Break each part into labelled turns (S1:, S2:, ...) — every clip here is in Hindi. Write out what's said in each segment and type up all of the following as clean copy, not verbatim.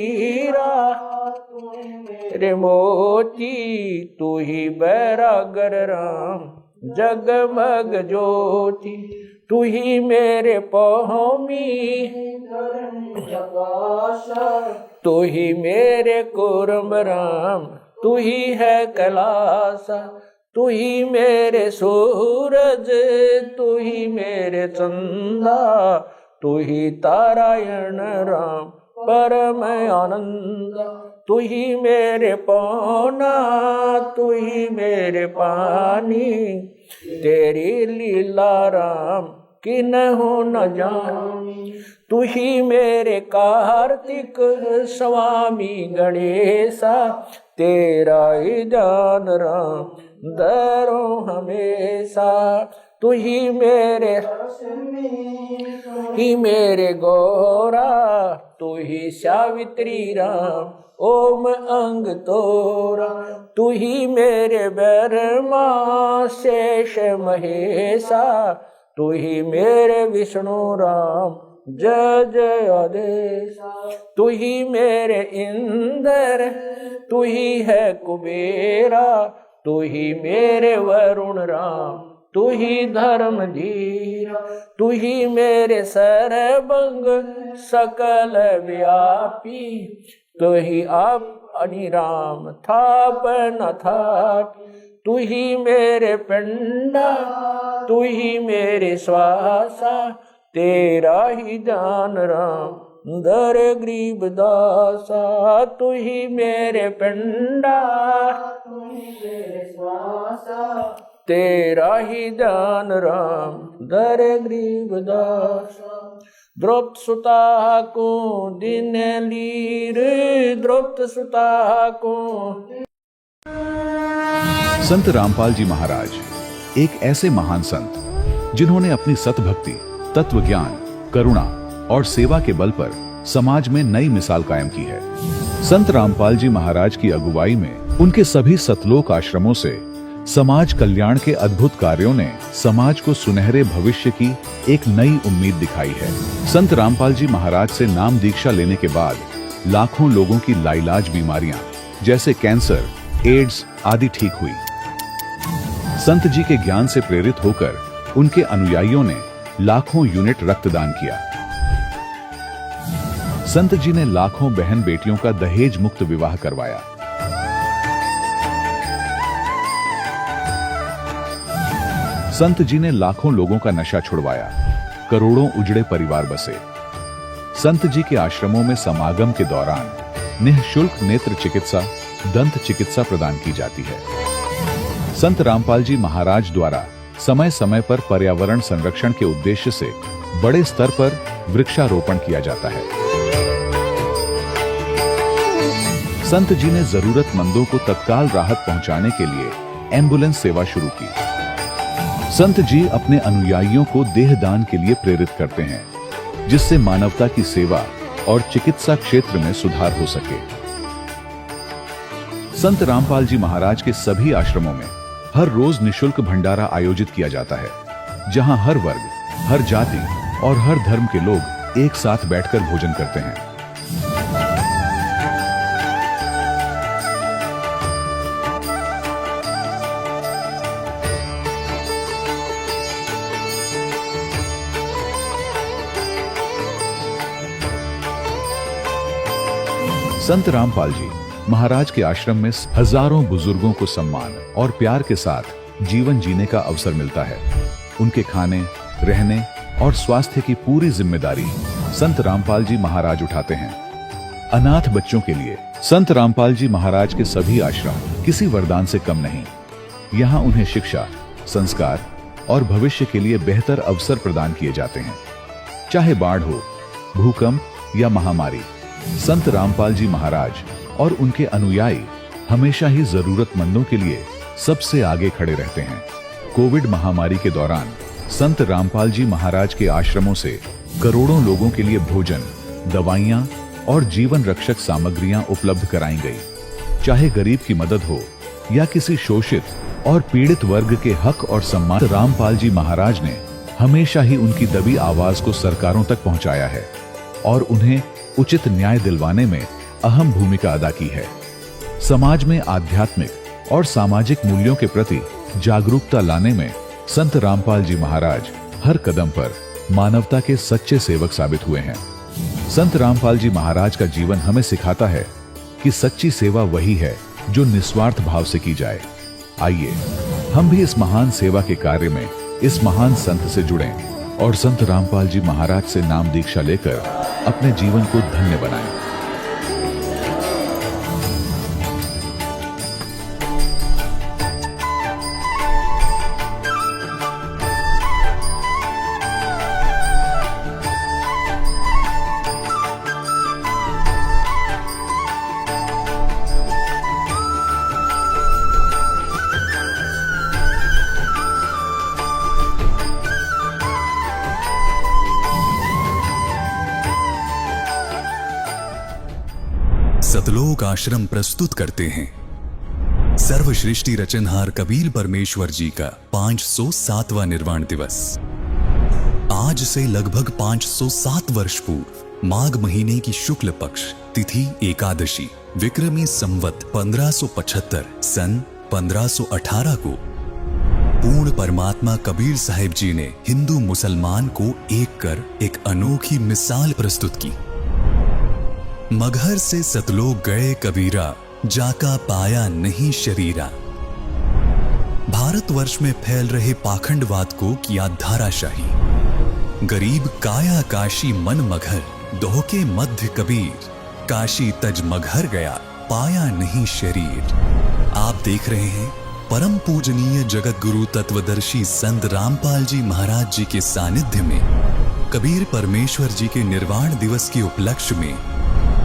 S1: हीरा रे मोती, तू ही बैरागर राम जगमग ज्योति। तू ही मेरे पौमी, तू ही मेरे कुर्म राम, तू ही है कैलासा। तू ही मेरे सूरज, तू ही मेरे चंदा, तू ही तारायण राम परम आनंद। तू ही मेरे पौना, तू ही मेरे पानी, तेरी लीला राम किन्हु न जानी। तू ही मेरे कार्तिक स्वामी गणेशा, तेरा ही जान राम दरो हमेशा। तू ही मेरे गौरा, तू ही सावित्री राम ओम अंग तोरा। तू ही मेरे ब्रह्मा शेष महेशा, तू ही मेरे विष्णु राम जय जय आदेश। तू ही मेरे इंद्र, तू ही है कुबेरा, तू ही मेरे वरुण राम, तू ही धर्म धीरा। तू ही मेरे सर्वंग सकल व्यापी, तू ही आप अनिराम थाप न थाप। तू ही मेरे पिंडा, तू ही मेरे श्वासा, तेरा ही जान राम दर गरीब दासा। तू ही मेरे पिंडा, तू ही मेरे श्वासा, तेरा ही जान राम दर गरीब दासा। द्रौपद सुता को दिन लीर, द्रौपद सुता को।
S2: संत रामपाल जी महाराज एक ऐसे महान संत जिन्होंने अपनी सतभक्ति, तत्व ज्ञान, करुणा और सेवा के बल पर समाज में नई मिसाल कायम की है। संत रामपाल जी महाराज की अगुवाई में उनके सभी सतलोक आश्रमों से समाज कल्याण के अद्भुत कार्यों ने समाज को सुनहरे भविष्य की एक नई उम्मीद दिखाई है। संत रामपाल जी महाराज से नाम दीक्षा लेने के बाद लाखों लोगों की लाइलाज बीमारियां जैसे कैंसर, एड्स आदि ठीक हुई। संत जी के ज्ञान से प्रेरित होकर उनके अनुयायियों ने लाखों यूनिट रक्तदान किया। संत जी ने लाखों बहन बेटियों का दहेज मुक्त विवाह करवाया। संत जी ने लाखों लोगों का नशा छुड़वाया, करोड़ों उजड़े परिवार बसे। संत जी के आश्रमों में समागम के दौरान निःशुल्क नेत्र चिकित्सा, दंत चिकित्सा प्रदान की जाती है। संत रामपाल जी महाराज द्वारा समय समय पर पर्यावरण संरक्षण के उद्देश्य से बड़े स्तर पर वृक्षारोपण किया जाता है। संत जी ने जरूरतमंदों को तत्काल राहत पहुंचाने के लिए एम्बुलेंस सेवा शुरू की। संत जी अपने अनुयायियों को देहदान के लिए प्रेरित करते हैं, जिससे मानवता की सेवा और चिकित्सा क्षेत्र में सुधार हो सके। संत रामपाल जी महाराज के सभी आश्रमों में हर रोज निःशुल्क भंडारा आयोजित किया जाता है, जहां हर वर्ग, हर जाति और हर धर्म के लोग एक साथ बैठकर भोजन करते हैं। संत रामपाल जी महाराज के आश्रम में हजारों बुजुर्गों को सम्मान और प्यार के साथ जीवन जीने का अवसर मिलता है। उनके खाने, रहने और स्वास्थ्य की पूरी जिम्मेदारी संत रामपाल जी महाराज उठाते हैं। अनाथ बच्चों के लिए संत रामपाल जी महाराज के सभी आश्रम किसी वरदान से कम नहीं। यहाँ उन्हें शिक्षा, संस्कार और भविष्य के लिए बेहतर अवसर प्रदान किए जाते हैं। चाहे बाढ़ हो, भूकंप या महामारी, संत रामपाल जी महाराज और उनके अनुयायी हमेशा ही जरूरतमंदों के लिए सबसे आगे खड़े रहते हैं। कोविड महामारी के दौरान संत रामपाल जी महाराज के आश्रमों से करोड़ों लोगों के लिए भोजन, दवाइयां और जीवन रक्षक सामग्रियां उपलब्ध कराई गई। चाहे गरीब की मदद हो या किसी शोषित और पीड़ित वर्ग के हक और सम्मान, रामपाल जी महाराज ने हमेशा ही उनकी दबी आवाज को सरकारों तक पहुंचाया है और उन्हें उचित न्याय दिलवाने में अहम भूमिका अदा की है। समाज में आध्यात्मिक और सामाजिक मूल्यों के प्रति जागरूकता लाने में संत रामपाल जी महाराज हर कदम पर मानवता के सच्चे सेवक साबित हुए हैं। संत रामपाल जी महाराज का जीवन हमें सिखाता है कि सच्ची सेवा वही है जो निस्वार्थ भाव से की जाए। आइए हम भी इस महान सेवा के कार्य में इस महान संत से जुड़ें और संत रामपाल जी महाराज से नाम दीक्षा लेकर अपने जीवन को धन्य बनाएं।
S3: सतलोक आश्रम प्रस्तुत करते हैं सर्वश्रेष्ठी रचनहार कबीर परमेश्वर जी का 507वां निर्वाण दिवस। आज से लगभग 507 वर्ष पूर्व माघ महीने की शुक्ल पक्ष तिथि एकादशी विक्रमी संवत 1575 सन 1518 को पूर्ण परमात्मा कबीर साहिब जी ने हिंदू मुसलमान को एक कर एक अनोखी मिसाल प्रस्तुत की। मगहर से सतलोक गए कबीरा, जाका पाया नहीं शरीरा। भारतवर्ष में फैल रहे पाखंडवाद को किया धाराशाही। गरीब काया काशी मन मगहर, दोहके मध्य कबीर। काशी तज मगहर गया, पाया नहीं शरीर। आप देख रहे हैं परम पूजनीय जगत गुरु तत्वदर्शी संत रामपाल जी महाराज जी के सानिध्य में कबीर परमेश्वर जी के निर्वाण दिवस के उपलक्ष्य में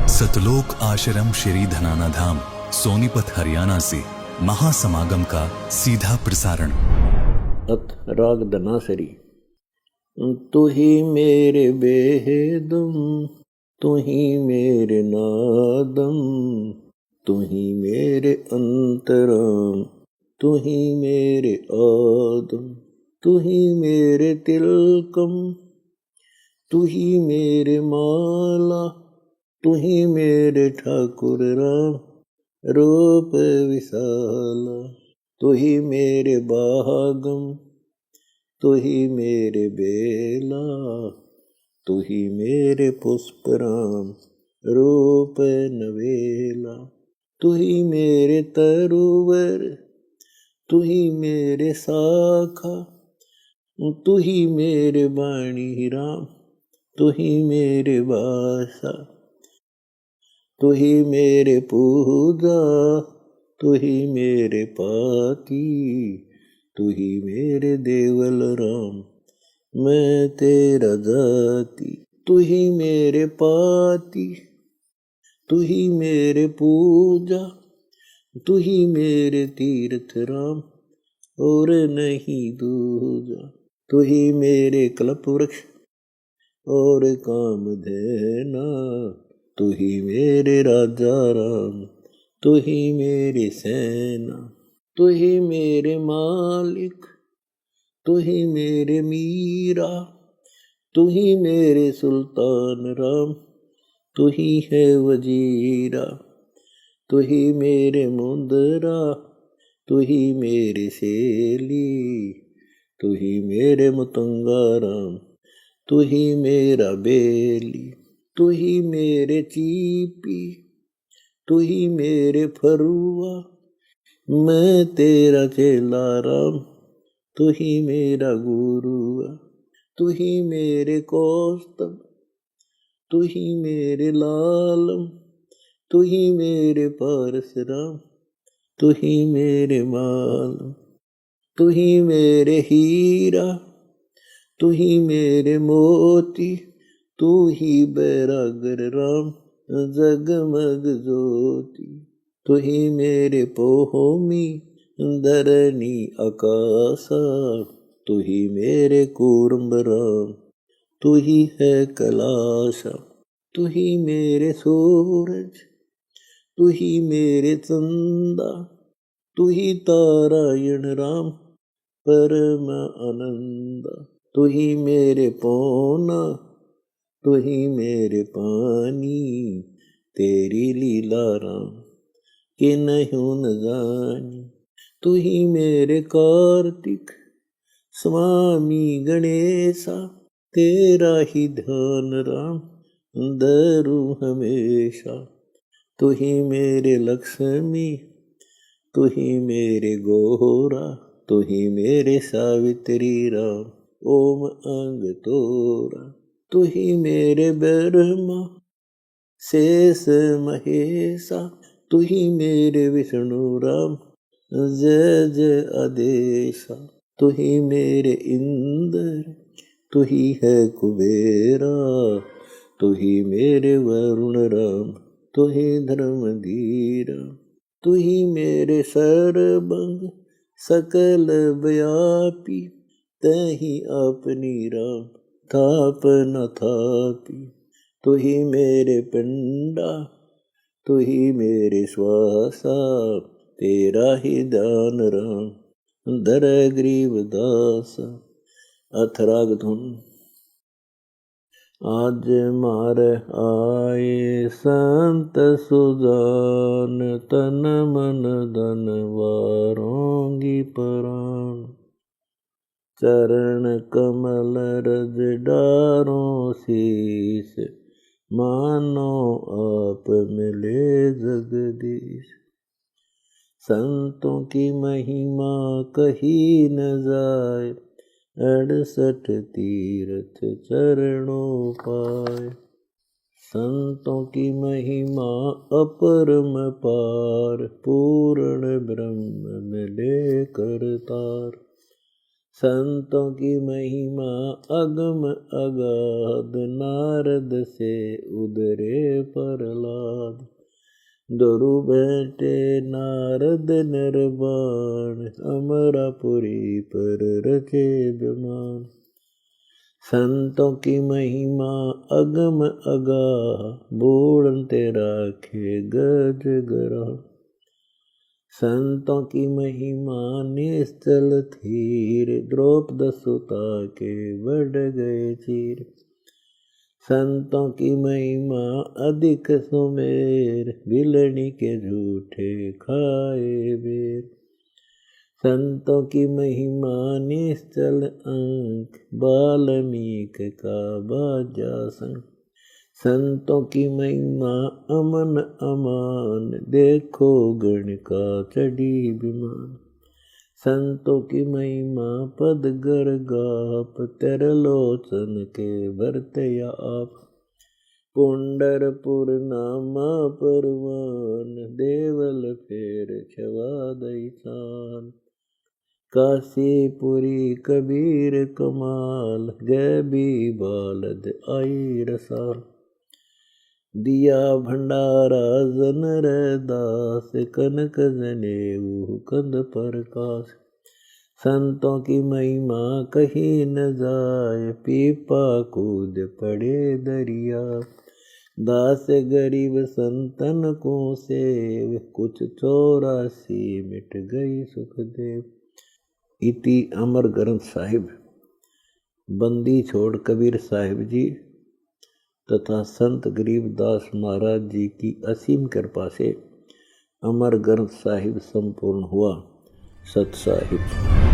S3: सतलोक आश्रम श्री धनाना धाम सोनीपत हरियाणा से महासमागम का सीधा प्रसारण।
S1: अत राग धनासरी। तू ही मेरे बेदम, तू ही मेरे नादम, तू ही मेरे अंतराम, तू ही मेरे आदम, तू ही मेरे तिलकम, तू ही मेरे माला, तू ही मेरे ठाकुर राम, रूप विशाला। तू ही मेरे बागम, तू ही मेरे बेला, तू ही मेरे पुष्प राम, रूप नवेला। तू ही मेरे तरुवर, तू ही मेरे शाखा, तू ही मेरे बाणी राम, तू ही मेरे भाषा। तू ही मेरे पूजा, तू ही मेरे पाती, तू ही मेरे देवल राम, मैं तेरा जाति। तू ही मेरे पाती, तू ही मेरे पूजा, तू ही मेरे तीर्थ राम, और नहीं दूजा। तू ही मेरे कल्प वृक्ष और कामधेना, तू ही मेरे राजा राम, तू ही मेरी सेना। तू ही मेरे मालिक, तू ही मेरे मीरा, तू ही मेरे सुल्तान राम, तू ही है वजीरा। तू ही मेरे मुंदरा, तू ही मेरी सेली, तू ही मेरे मुतंगा राम, तू ही मेरा बेली। तू ही मेरे चीपी, तू ही मेरे फरुआ, मैं तेरा चेला राम, तू ही मेरा गुरुआ। तू ही मेरे कौस्तभ, तू ही मेरे लालम, तू ही मेरे पारस राम, तू ही मेरे मालम। तू ही मेरे हीरा, तू ही मेरे मोती, तू ही बैरागर राम, जगमग ज्योति। तू ही मेरे पोहोमी, धरणी आकाशा, तू ही मेरे कूर्म राम, तू ही है कैलाशा। तू ही मेरे सूरज, तू ही मेरे चंदा, तू ही तारायण राम, परम आनंदा। तू ही मेरे पौना, तू ही मेरे पानी, तेरी लीला राम कि नहीं न जानी। तू ही मेरे कार्तिक स्वामी गणेशा, तेरा ही ध्यान राम धरू हमेशा। तू ही मेरे लक्ष्मी, तू ही मेरे गौरा, तू ही मेरे सावित्री राम ओम अंग तोरा। तू ही मेरे ब्रह्मा शेष महेशा, तू ही मेरे विष्णु राम जय जय आदेशा। तू ही मेरे इंद्र, तू ही है कुबेरा, तू ही मेरे वरुण राम, तू ही धर्मधीरा। तू ही मेरे सर्वंग सकल व्यापी, तही अपनी राम थापन थापी। तू ही मेरे पिंडा, तू ही मेरे श्वासा, तेरा ही दान राम धर ग्रीव दासा। अथराग धुन। आज मार आए संत सुजान, तन मन धन वारोंगी प्राण। चरण कमल रज डारो शीस, मानो आप मिले जगदीश। संतों की महिमा कही न जाए, 68 तीर्थ चरणों पाए। संतों की महिमा अपरम पार, पूर्ण ब्रह्म मिले करतार। संतों की महिमा अगम अगाध, नारद से उदरे प्रहलाद। दरु बैठे नारद निर्वाण, अमरापुरी पर रचे विमान। संतों की महिमा अगम अगाह, बूढ़ते राखे गज ग्रह। संतों की महिमा निश्चल थीर, द्रौपद सुता के बढ़ गए चीर। संतों की महिमा अधिक सुमेर, बिलनी के झूठे खाए बेर। संतों की महिमा निश्चल अंक, वाल्मीक का बाजा संग। संतों की महिमा अमन अमान, देखो गण का चढ़ी विमान। संतों की महिमा पद गर गाप, तरलोचन के भरते आप। पुंडरपुर नामा परवान, देवल फेर छवा दई छान। काशीपुरी कबीर कमाल, गैबी बालद आई रसाल। दिया भंडारा जनर दास, कनक जनेऊ कंद प्रकाश। संतों की महिमा कही न जाए, पीपा कूद पड़े दरिया। दास गरीब संतन को सेव, कुछ 84 मिट गई सुखदेव। इति अमर ग्रंथ साहिब। बंदी छोड़ कबीर साहिब जी तथा संत गरीबदास महाराज जी की असीम कृपा से अमर ग्रंथ साहिब संपूर्ण हुआ। सत साहिब।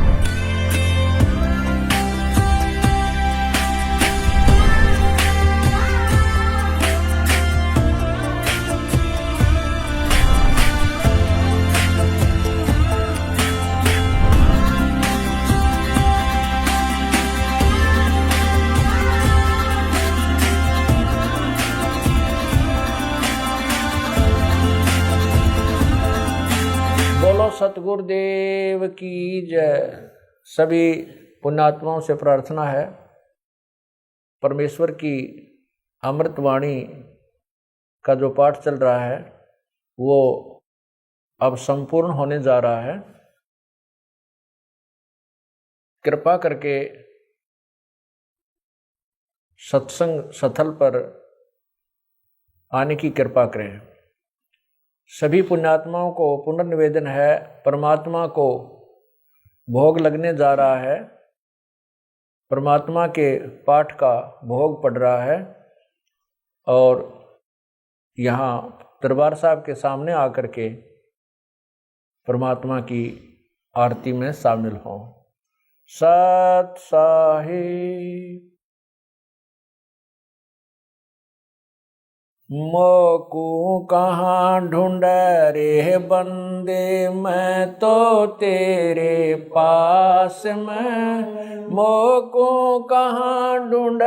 S4: सतगुरुदेव की जय। सभी पुण्यात्माओं से प्रार्थना है, परमेश्वर की अमृतवाणी का जो पाठ चल रहा है वो अब संपूर्ण होने जा रहा है। कृपा करके सत्संग स्थल पर आने की कृपा करें। सभी पुण्यात्माओं को पुनर्निवेदन है, परमात्मा को भोग लगने जा रहा है, परमात्मा के पाठ का भोग पड़ रहा है और यहाँ दरबार साहब के सामने आकर के परमात्मा की आरती में शामिल हों। सत साहिब मोकू कहाँ ढूंढ रे बंदे, मैं तो तेरे पास में। मोकू कहाँ ढूंढ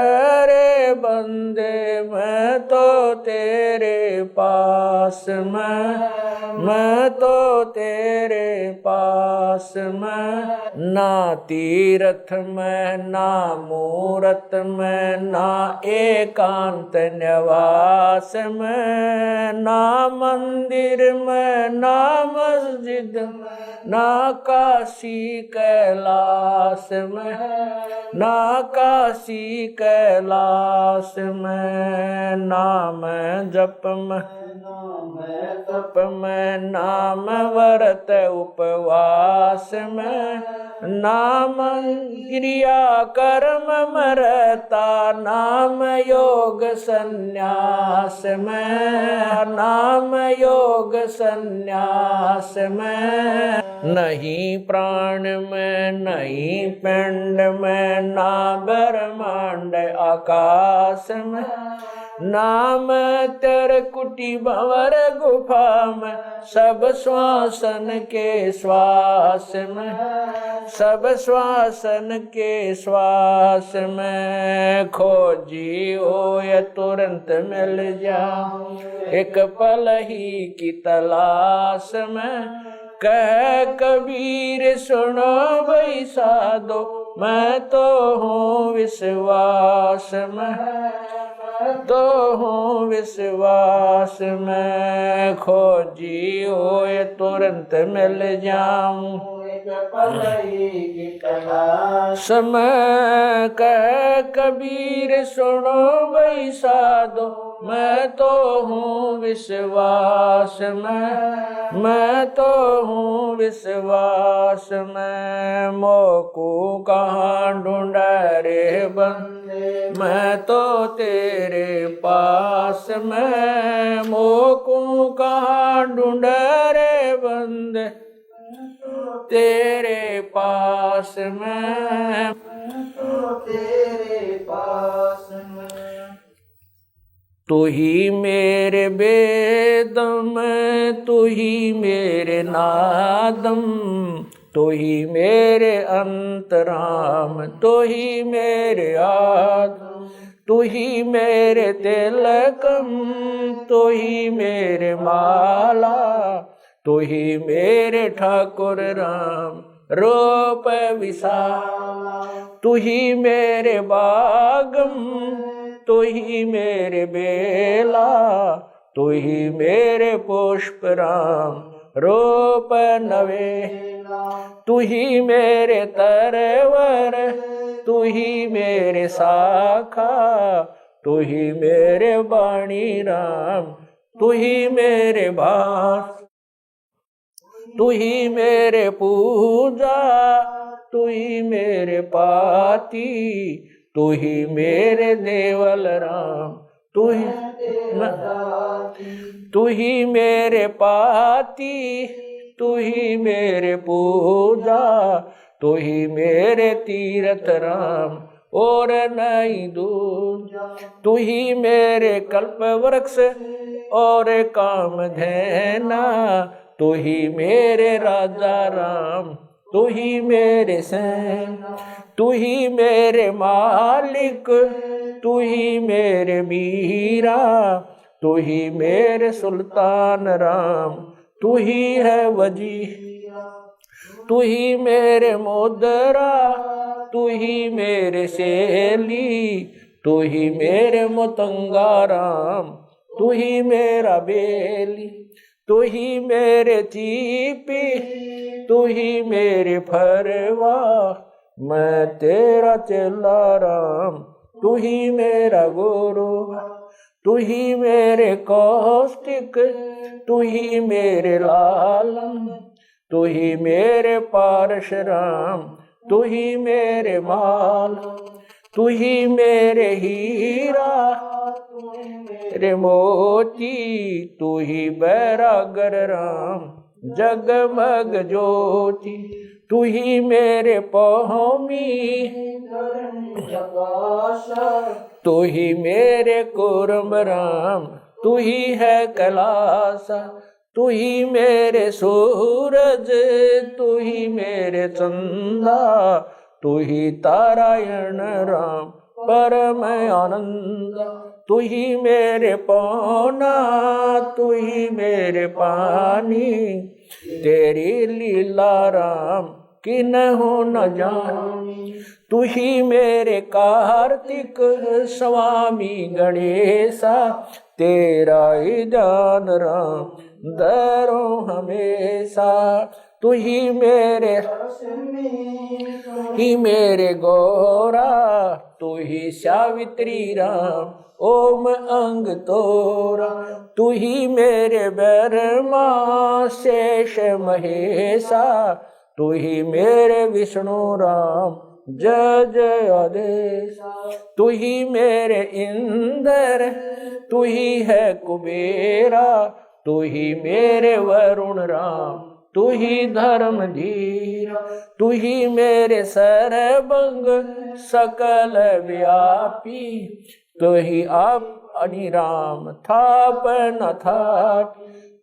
S4: रे बंदे, मैं तो तेरे पास में। मैं तो तेरे पास में। ना तीरथ में ना मूरत में, ना एकांत निवास में, ना मंदिर में ना मस्जिद में, ना काशी कैलाश में, ना काशी कैलाश में। नाम जप में तप में, नाम व्रत उपवास में, नाम क्रिया कर्म मरता, नाम योग संन्यास में, नाम योग संन्यास में। नहीं प्राण में नहीं पिंड में, ना ब्रह्मांड आकाश में, नाम तेरे कुटी भंवर गुफा में, सब श्वासन के श्वास में, सब श्वासन के श्वास में। खोजी हो या तुरंत मिल जा, एक पल ही की तलाश में। कह कबीर सुनो भाई साधो, मैं तो हूँ विश्वास में, तो हूँ विश्वास में। खोजी हो ये तुरंत मिल जाऊं, समय कह कबीर सुनो भाई साधो, मैं तो हूँ विश्वास में, मैं तो हूँ विश्वास में। मोकू कहाँ ढूंढ रे बंदे, मैं तो तेरे पास में। मोकू कहाँ ढूंढ रे बंदे, तेरे पास में, तेरे पास में। तू ही मेरे बेदम, तू ही मेरे नादम, तू ही मेरे अंतराम, तू ही मेरे आदम, तू ही मेरे तिलकम, तू ही मेरे माला, तू ही मेरे ठाकुर राम रूप विशाला। तू ही मेरे बागम, तू ही मेरे बेला, तू ही मेरे पुष्प राम रूप नवेला। तू ही मेरे तरवर, तू ही मेरे शाखा, तू ही मेरे वाणी राम, तू ही मेरे भास, तू ही मेरे पूजा, तू ही मेरे पाती, तू ही मेरे देवल राम, तू ही मेरे पाती, तू ही मेरे पूजा, तू ही मेरे तीरथ राम और नहीं दूजा। तू ही मेरे कल्प वृक्ष और काम धैना, तू ही मेरे राजा राम, तू ही मेरे सैन, तू ही मेरे मालिक, तू ही मेरे मीरा, तू ही मेरे सुल्तान राम, तू ही है वजीर, तू ही मेरे मुद्रा, तू ही मेरे सेली, तू ही मेरे मुतंगा राम, तू ही मेरा बेली, तू ही मेरे चीपी, तू ही मेरे फरवा, मैं तेरा चेला राम, तू ही मेरा गुरु, तू ही मेरे कौष्टिक, तू ही मेरे लालम, तू ही मेरे पारशुराम, तू ही मेरे माल, तू ही मेरे हीरा, रे मोती तू ही बैरागर राम जगमग ज्योति तू ही मेरे पौमी तू ही मेरे कुर्म राम तू ही है कैलासा तू ही मेरे सूरज तू ही मेरे चंदा तू ही तारायण राम परम आनंद तू ही मेरे पौना तू ही मेरे पानी तेरी लीला राम किन्हु न जानी तू ही मेरे कार्तिक स्वामी गणेशा तेरा ही ध्यान राम धरो हमेशा तू ही मेरे गौरा तू ही सावित्री राम ओम अंग तोरा तू ही मेरे ब्रह्मा शेष महेशा तू ही मेरे विष्णु राम जय जय आदेश तू ही मेरे इंद्र तू ही है कुबेरा तू ही मेरे वरुण राम तू ही धर्म धीरा तू ही मेरे सर्वंग सकल व्यापी तू ही आप अनिराम थाप न थाप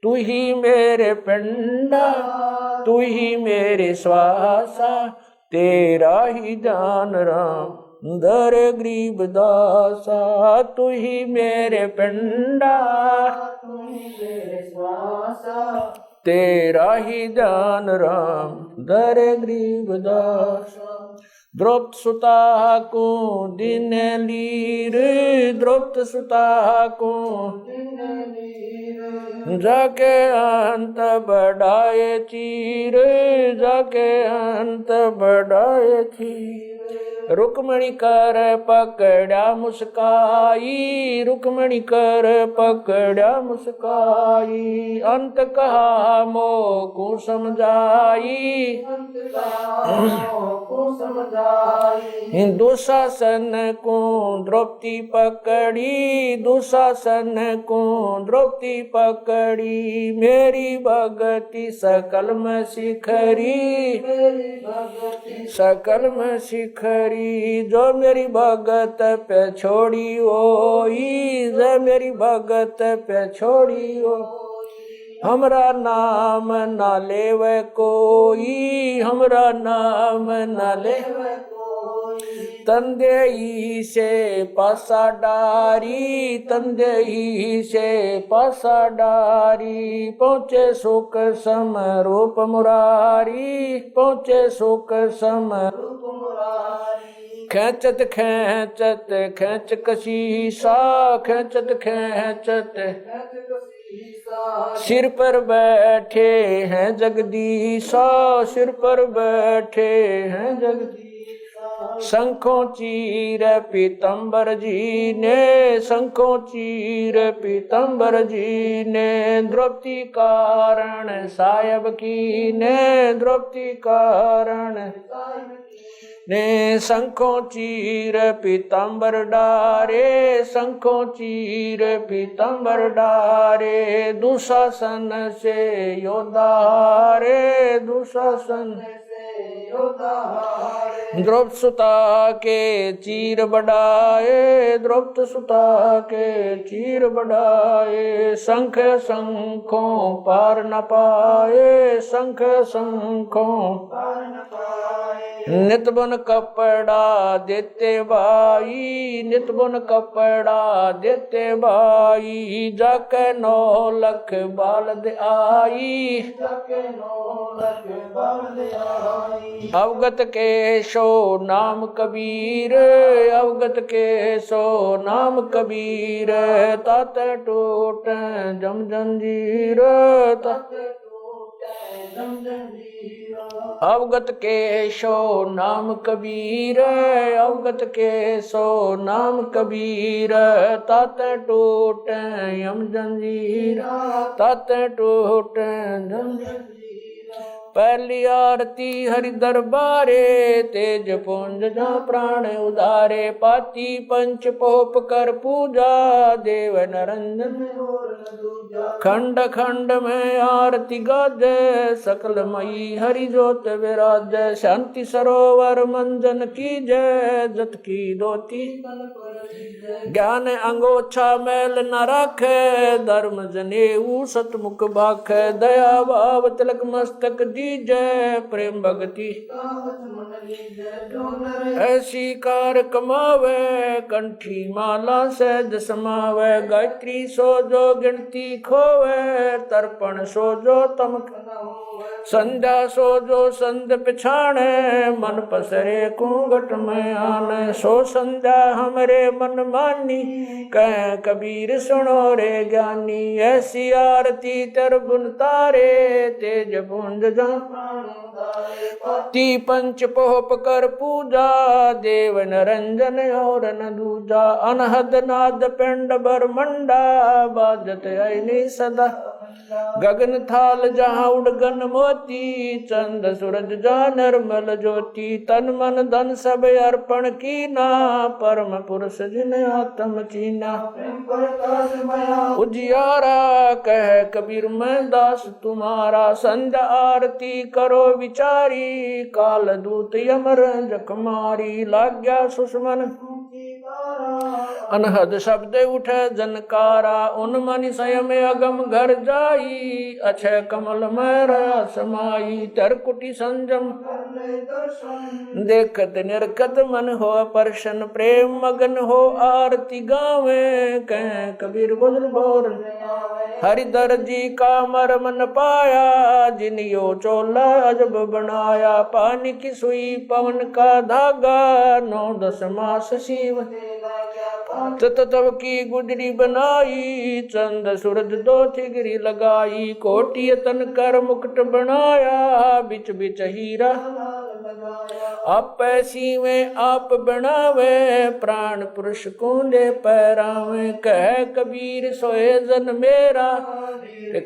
S4: तू ही मेरे पिंडा तू ही मेरे श्वासा तेरा ही जान राम दर गरीब दासा तू ही मेरे पिंडा तू ही मेरे श्वासा तेरा ही जान राम दर गरीब दासा द्रौपद सुता को दिन लीर द्रौपद सुता को जाके अंत बढ़ाए चीर जाके अंत बढ़ाए चीर रुक्मणी कर पकड़ा मुस्काई रुक्मणी कर पकड़ा मुस्काई अंत कहा मोको समझाई दुशासन को द्रौपदी पकड़ी दुशासन को द्रौपदी पकड़ी मेरी भगति सकल में शिखरी सकल में शिखरी जो मेरी भगत पे छोड़ी ओई जो मेरी भगत पे छोड़ी ओ हमरा नाम ना लेवे कोई हमरा नाम ना लेवे तंदेई से पासा डारी तंदेई से पासा डारी पहुँचे सुख सम रूप मुरारी पहुँचे सुख सम खेचत खेचत खेच कशीसा खेचत खेचत सिर पर बैठे हैं जगदीशा सिर पर बैठे हैं जगदीश शंखों चीर पीतम्बर जी ने शंखों चीर पीतम्बर जी ने द्रौपदी कारण सायब की ने द्रौपदी कारण ने शंखों चीर पीतम्बर डारे शंखों चीर पीतम्बर डारे दुशासन से योद्धारे दुशासन द्रौपद सुता के चीर बढ़ाए द्रौपद सुता के चीर बढ़ाए शंख शंखों पार न पाए शंख शंखों पार न पाए नित बुन कपड़ा देते भाई नित बुन कपड़ा देते भाई जाके 9 लख बालद आई जाके 9 लख बालद आई अवगत के सो नाम कबीर अवगत के सो नाम कबीर तात टूट जम जंजीर तात अवगत के सो नाम कबीर अवगत के सो नाम कबीर तात टूट यम जंजीर तात टूट जम पहली आरती हरि दरबारे, तेज पुंज जहाँ प्राण उदारे। पाती पंच पोप कर पूजा, देव नरंजन खंड खंड में आरती गाजे। सकल मई हरि जोत विराजे, शांति सरोवर मंजन की जय। जत की दोती ज्ञान अंगोछा मैल न राखे, धर्म जनेऊ सतमुख भाखे। दया भाव तिलक मस्तक दीजय, प्रेम भगति ऐसी कार कमावे। कंठी माला सहज समावे, गायत्री सो जो गिनती खोवे। तर्पण सो जो तम संध्या सो जो संध पिछाणे, मन पसरे घूंघट में आने। सो संध्या हमरे मन मानी, कह कबीर सुनो रे ज्ञानी। ऐसी आरती तरबुन तारे, तेज पुंज ती पंच पोप कर पूजा। देव नरंजन और न दूजा, अनहद नाद पिंड बरमंडा। बाजत ऐनी सदा गगन थाल जहाँ उड़गन मोती। चंद सूरज जहाँ निर्मल ज्योति। तन मन धन सब अर्पण कीना, परम पुरुष जिन आत्म चीना। उजियारा कह कबीर मैं दास तुम्हारा। संध्या आरती करो विचारी, काल दूत यमर जखमारी। लाग्या सुषमन अनहद शब्द उठे जनकारा। उन मन स्वयं अगम घर जाई, अक्षय कमल में समाई। तरकुटी संजम देखत निरखत मन हो प्रसन्न। प्रेम मगन हो आरती गावे, कह कबीर बोल बोर। हरिधर जी का मर्म न पाया, जिनियो चोला अजब बनाया। पानी की सुई पवन का धागा, 9-10 मास शिव तब की गुजरी बनाई। चंद सूरज दो थिगरी लगाई, कोटि तन कर मुकुट बनाया। बिच बिच हीरा आप पैसी में आप बनावे, प्राण पुरुष कूंडे पैरावे। कह कबीर सोए जन मेरा,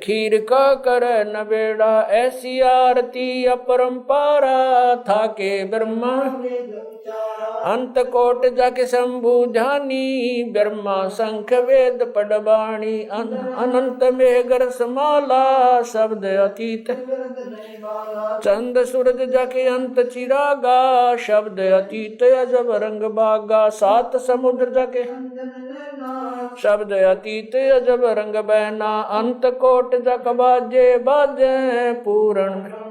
S4: खीर का कर न बेड़ा। ऐसी आरती अपरंपारा, था के ब्रह्मा अंत कोट जाके शंभु जानी। ब्रह्मा शंख वेद पडबाणी, अनंत मेघर समाला। शब्द अतीत चंद सूरज जाके अंत चिरागा। शब्द अतीत अजब रंग बागा। 7 समुद्र जाके शब्द अतीत अजब रंग बहना। अंत कोट जक बाजे बाजे, पूर्ण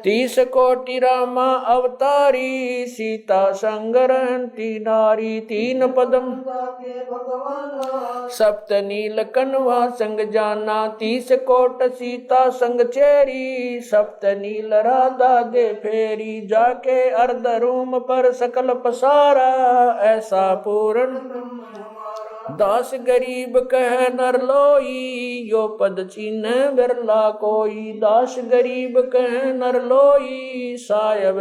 S4: 30 कोटि रामा अवतारी। सीता संग रहती नारी, 3 पदम सप्त नील कनवा संग जाना। 30 कोट सीता संग चेरी, सप्त नील राधा दे फेरी। जाके अर्ध रूम पर सकल पसारा, ऐसा पूर्ण 10 गरीब कह नर लोई। यो पद चीन बिरला कोई। 10 गरीब कह नर लोई, सायब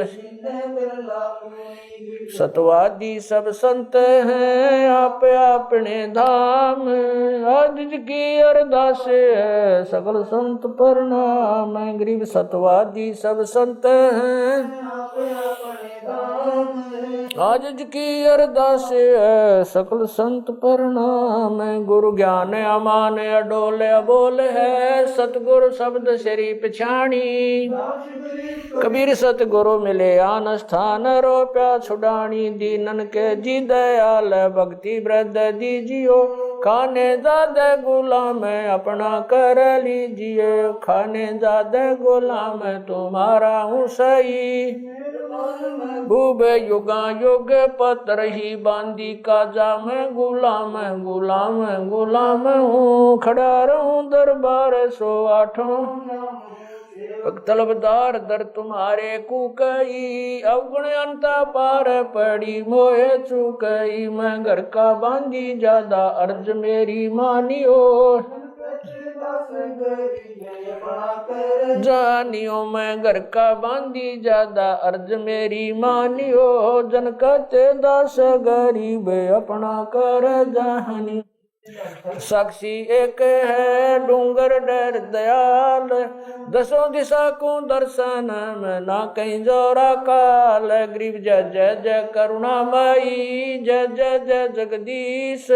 S4: सतवादी सब संत हैं। आप अपने धाम, आज की अरदास है सकल संत प्रणाम। गरीब सतवादी सब संत हैं, आज की अरदास है सकल संत प्रणाम। गुरु ज्ञान अमान अडोल अबोल है, सतगुरु शब्द श्री पिछाणी। कबीर सतगुरु मिले आन स्थान, रोप्या छुड़ानी। दीनन के जी दयाल, भक्ति वृद्ध दीजियो। खाने ज्यादा गुलाम अपना कर लीजिए। खाने ज्यादा गुलाम तुम्हारा हूँ सही। भूब युगा युग पत्र ही बांधी काजा। मैं गुलाम गुलाम गुलाम हूँ। खड़ा रहूं दरबार 108। तलबदार दर तुम्हारे कुकई। अवगुण अंता पार पड़ी मोहे चुकई। मैं घर का बांधी ज्यादा अर्ज मेरी मानियो। जानियो मैं घर का बांधी ज्यादा अर्ज मेरी मानियो। जन कहते दास गरीब अपना कर जानी। साक्षी एक है डूंगर डर दयाल, दसों दिशा को दर्शन में ना कहीं जोरा काल। गरीब जय जय जय करुणामयी, जय जय जय जगदीश।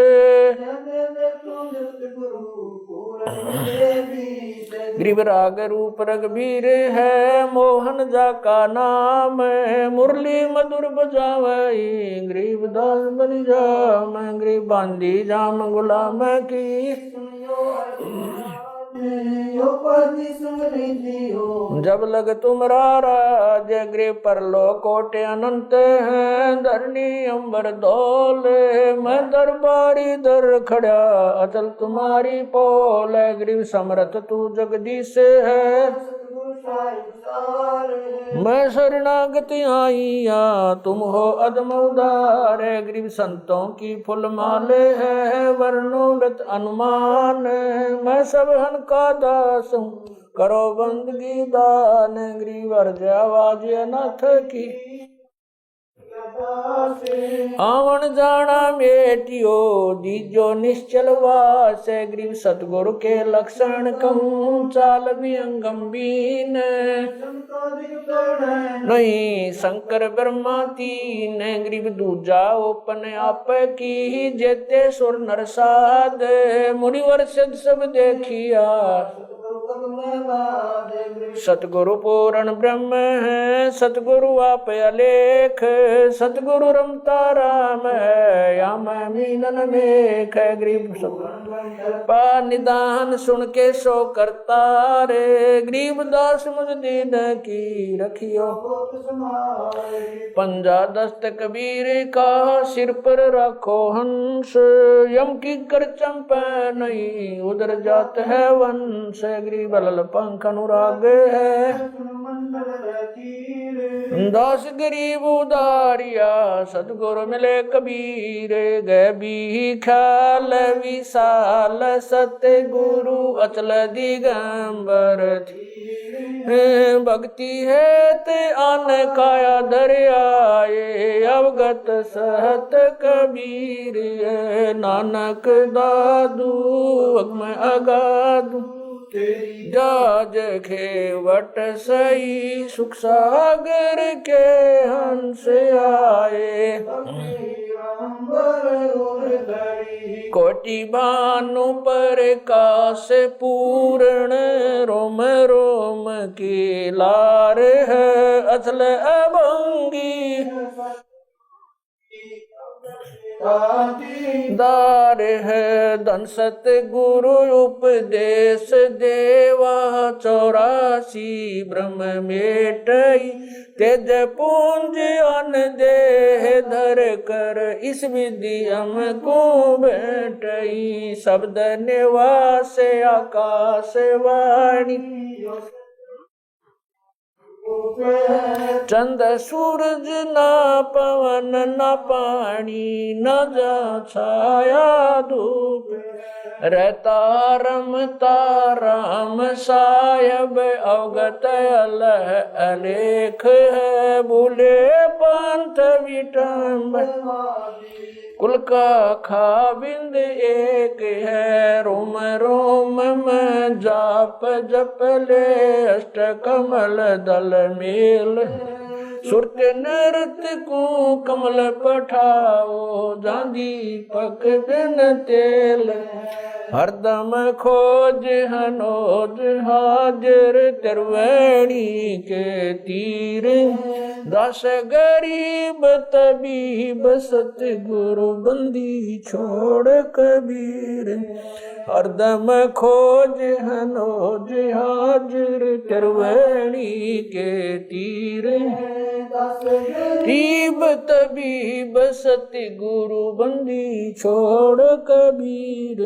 S4: गरीब राग रूप रघुबीर है, मोहन जा का नाम। मुरली मधुर बजावई, गरीब दास बन जाम। गरीब बांधी जाम गुलाम की, जब लग तुमरा राज। गृह परलो कोटे अनंत हैं, धरनी अंबर दौल। मैं दरबारी दर खड़ा, अचल तुम्हारी पोल। गृह समरथ तू जगदीश है, मैं शरणागति आईया, तुम हो अदम उदार। गरीब संतों की फुल माले है, वर्णोगत अनुमान। मैं सब हन का दास हूँ, करो बंदगी दान। गरीब अर्ज आवाज अनाथ की, आवन जाना मेटियो, दीजो निश्चल वास। गरीब सतगुरु के लक्षण कहूँ, चाल भी अंगम्बीन। नहीं शंकर ब्रह्मा तीन, गरीब दूजा ओपन आप की। जेते सुर नर साध, मुनिवर सिद्ध सब देखिया। सतगुरु पूर्ण ब्रह्म है, सतगुरु आप अलेख। सतगुरु रमता राम है, या मैं मीनन मेख। गरीब पा निदान सुन के सो करता रे। गरीब दास मुझ दीन की रखियो, पंजा दस्त कबीर का सिर पर रखो हंस। यम की कर चंप नहीं, उधर जात है वंश। गरीब लल पंख अनुराग है, दास गरीब उदारिया। सतगुरु मिले कबीर, गए भी ख्याल विशाल। सतगुरु अचल दिगंबर भक्ति है ते आन काया दरियाए। अवगत सहत कबीर, नानक दादू अगम अगाधु। जाज खेवट सही, सुख सागर के हंस आए। कोटि भानु प्रकाश पूर्ण, रोम रोम की लार है। अचल अभंगी दार है, धन सत गुरु उपदेश देवा। 84 ब्रह्म मेटई, तेज पुंज अन देह धर कर। इस विधि हमको बैठई, शब्द निवास आकाश वाणी। चंद सूरज ना पवन ना पानी, न जा छाया धूप। रहता रमता राम सायब, अवगत अलह अलेख है। भूले पंथ विटम्ब, कुल का खाबिंद एक है। रोम रोम में जाप जप ले, अष्ट कमल दल मेल। सुरत नृत्य को कमल पठाओ, जांदी पक बिन तेल। हरदम खोज हनोज हाजिर, त्रिवेणी के तीर। दास गरीब तबीब, सतगुरु बंदी छोड़ कबीर। हरदम खोज हनोज हाजिर, त्रिवेणी के तीर। गरीब तबीब, सतगुरु बंदी छोड़ कबीर।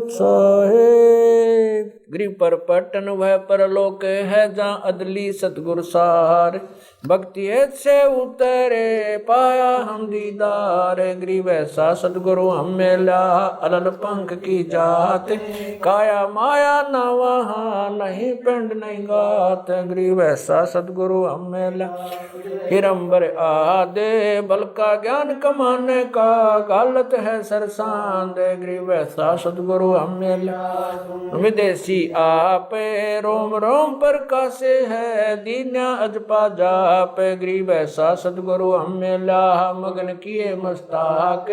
S4: साहेब गृह पर पटन वह परलोक है, जहाँ अदली सतगुरु सार। भक्ति से उतरे पाया हम दीदार। गरीब ऐसा सतगुरु हम मिला, अलल पंख की जात। काया माया न वहाँ, नहीं पिंड नहीं गात। गरीब ऐसा सतगुरु हम मिला, हिरंबर आदे बल का ज्ञान कमाने का गालत है सरसांद गरीब ऐसा सतगुरु हम मिला विदेशी आप रोम रोम पर कासे है दीन्या अजपा जाप गरीब ऐसा सतगुरु हम मिला मगन किए मस्ताक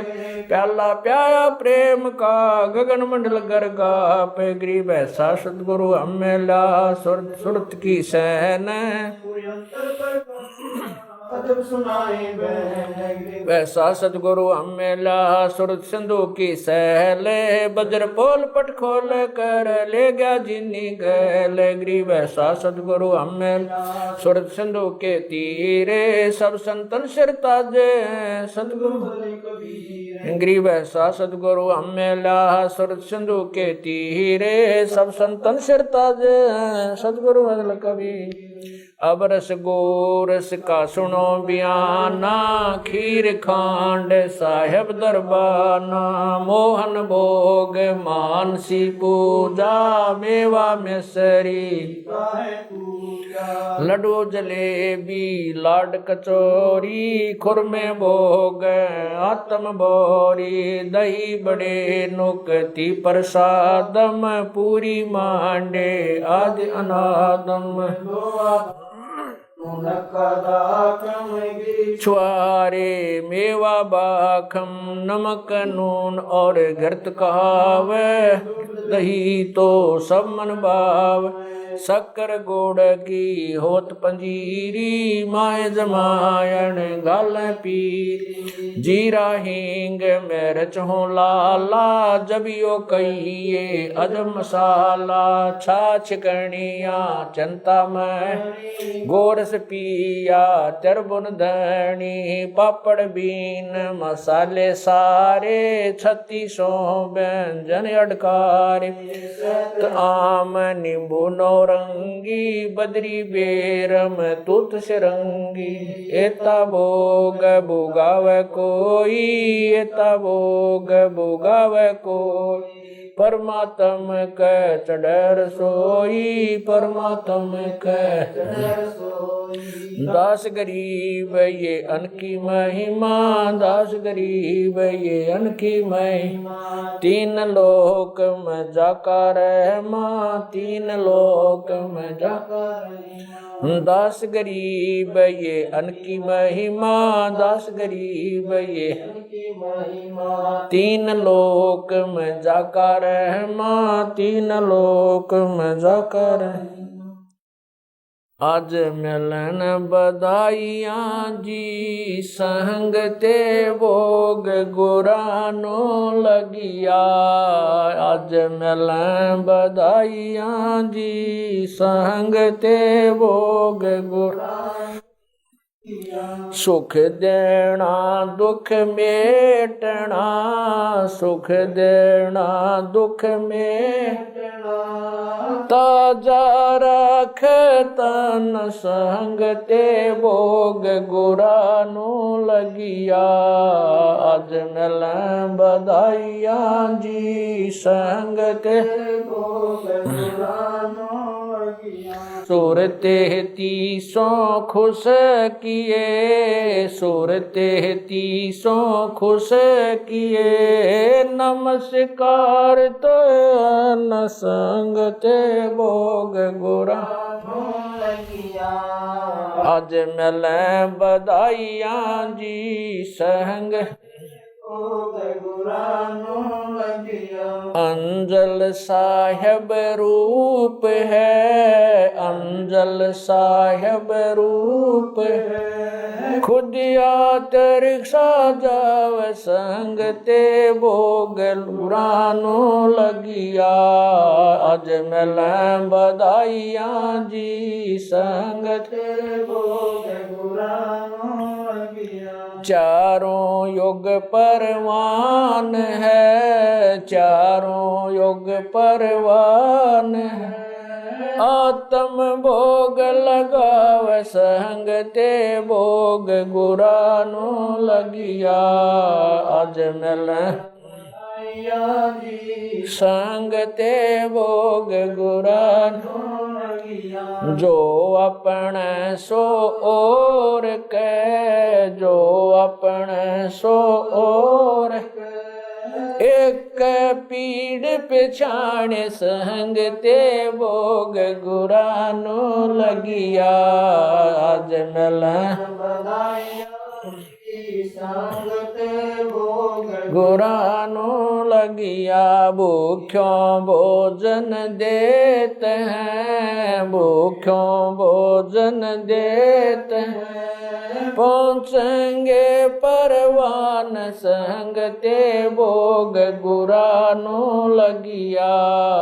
S4: प्याला प्याया प्रेम का गगन मंडल गरगाप गरीब ऐसा सतगुरु हम मिला सुरत की सैन वैसा सतगुरु हम मिला सुरत सिंधु की सहले बज्र पोल पट खोल कर ले गया जिनी गैल गरीब ऐसा सतगुरु हम मिला सुरत सिंधु के तीरे सब संतन सिर ताजे सतगुरु गरीब ऐसा सतगुरु हम मिला सुरत सिंधु के तीरे सब संतन सिर ताजे सतगुरु अगल कवि अब रस गोरस का सुनो बयाना खीर खांड साहेब दरबाना मोहन भोग मानसी पूजा मेवा मिसरी लड्डू जलेबी लाड कचौरी खुरमे भोग आत्म बोरी दही बड़े नुकती प्रसादम पूरी मांडे आदि अनादम छुआरे मेवा बाखम नमक नून और घृत कहावे दही तो सब मन भाव शक्कर गोड़ की होत पंजीरी माए जमायन गाल पीर जीरा हींग मिर्च हो लाला जबियो कहिए अजम मसाला छाछ कणिया चंता में गोरस पिया चरबुन धनी पापड़ बीन मसाले सारे 3600 व्यंजन अडकार आम नींबू नौरंगी बदरी बेरम तुत सिरंगी एता भोग भोगाव कोई एता भोग भोगाव कोई परमात्म क चढ़ सोई परमात्म क दास गरीब ये अनकी महिमा दास गरीब ये अनकी महिमा तीन लोक में जाकर रहमा तीन लोक में जाकर दास गरीब ये अनकी महिमा दास गरीब ये अनकी महिमा तीन लोक में जाकर रहमा तीन लोक में जाकर आज मिलन बधाइयाँ जी संग ते भोग गुरानो लगिया आज मिलन बधाइयाँ जी संग ते भोग गुरानो सुख देना दुख मेटना सुख देना दुख मेटना ताजा रख तन संग ते भोग गुरानो लगिया आज मिल बधाइयाँ जी संग ते भोग गुरानो सूरते 300 खुश किए सूरते 300 खुश किए नमस्कार तो न संग ते भोग गुरा आज मिल बधाइयाँ जी संग अंजल साहेब रूप है अंजल साहेब रूप है खुदिया रिक्शा जाव संग ते भोग लुरानो लगिया आज मिल बधाइयाँ जी संग ते भोग लुरानो लगिया चारों युग परवान है चारों युग परवान है आत्म भोग लगाव संग ते भोग गुरानो लगिया आज मिल संग ते भोग गुरा जो अपन सो और के, जो अपन सो और एक पीड़ पिछाण संग ते भोग गुरानो लगिया। आज मिल गुरानो लगिया। भूख्यों भोजन देते हैं, भूख्यों भोजन देते हैं, पहुँचेंगे परवान संग ते भोग गुरानो लगिया।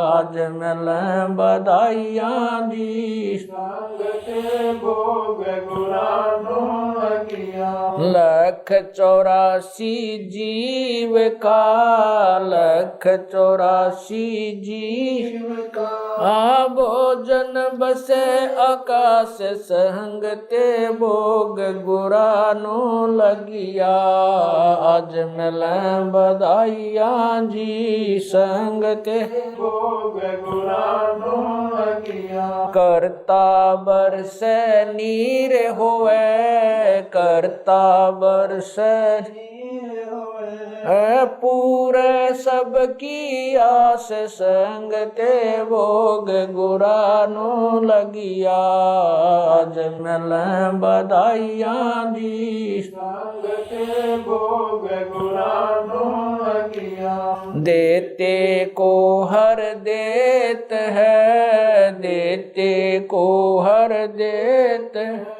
S4: आज मिल बधाइयाँ जी संग ते भोग गुरानो लगिया। 184 जीव का, 184 जीव का भोजन बसे आकाश संग ते भोग गुरानो लगिया। आज मिल बधाइयाँ जी संग ते भोग गुरानो लगिया। करता बरसे नीर होवे, करता बरसे पूरे सबकी आस संग ते भोग गुरानो लगिया। आज मिल बधाइयाँ जी संग ते भोग गुरानो लगिया। देते को हर देत है, देते को हर देत है,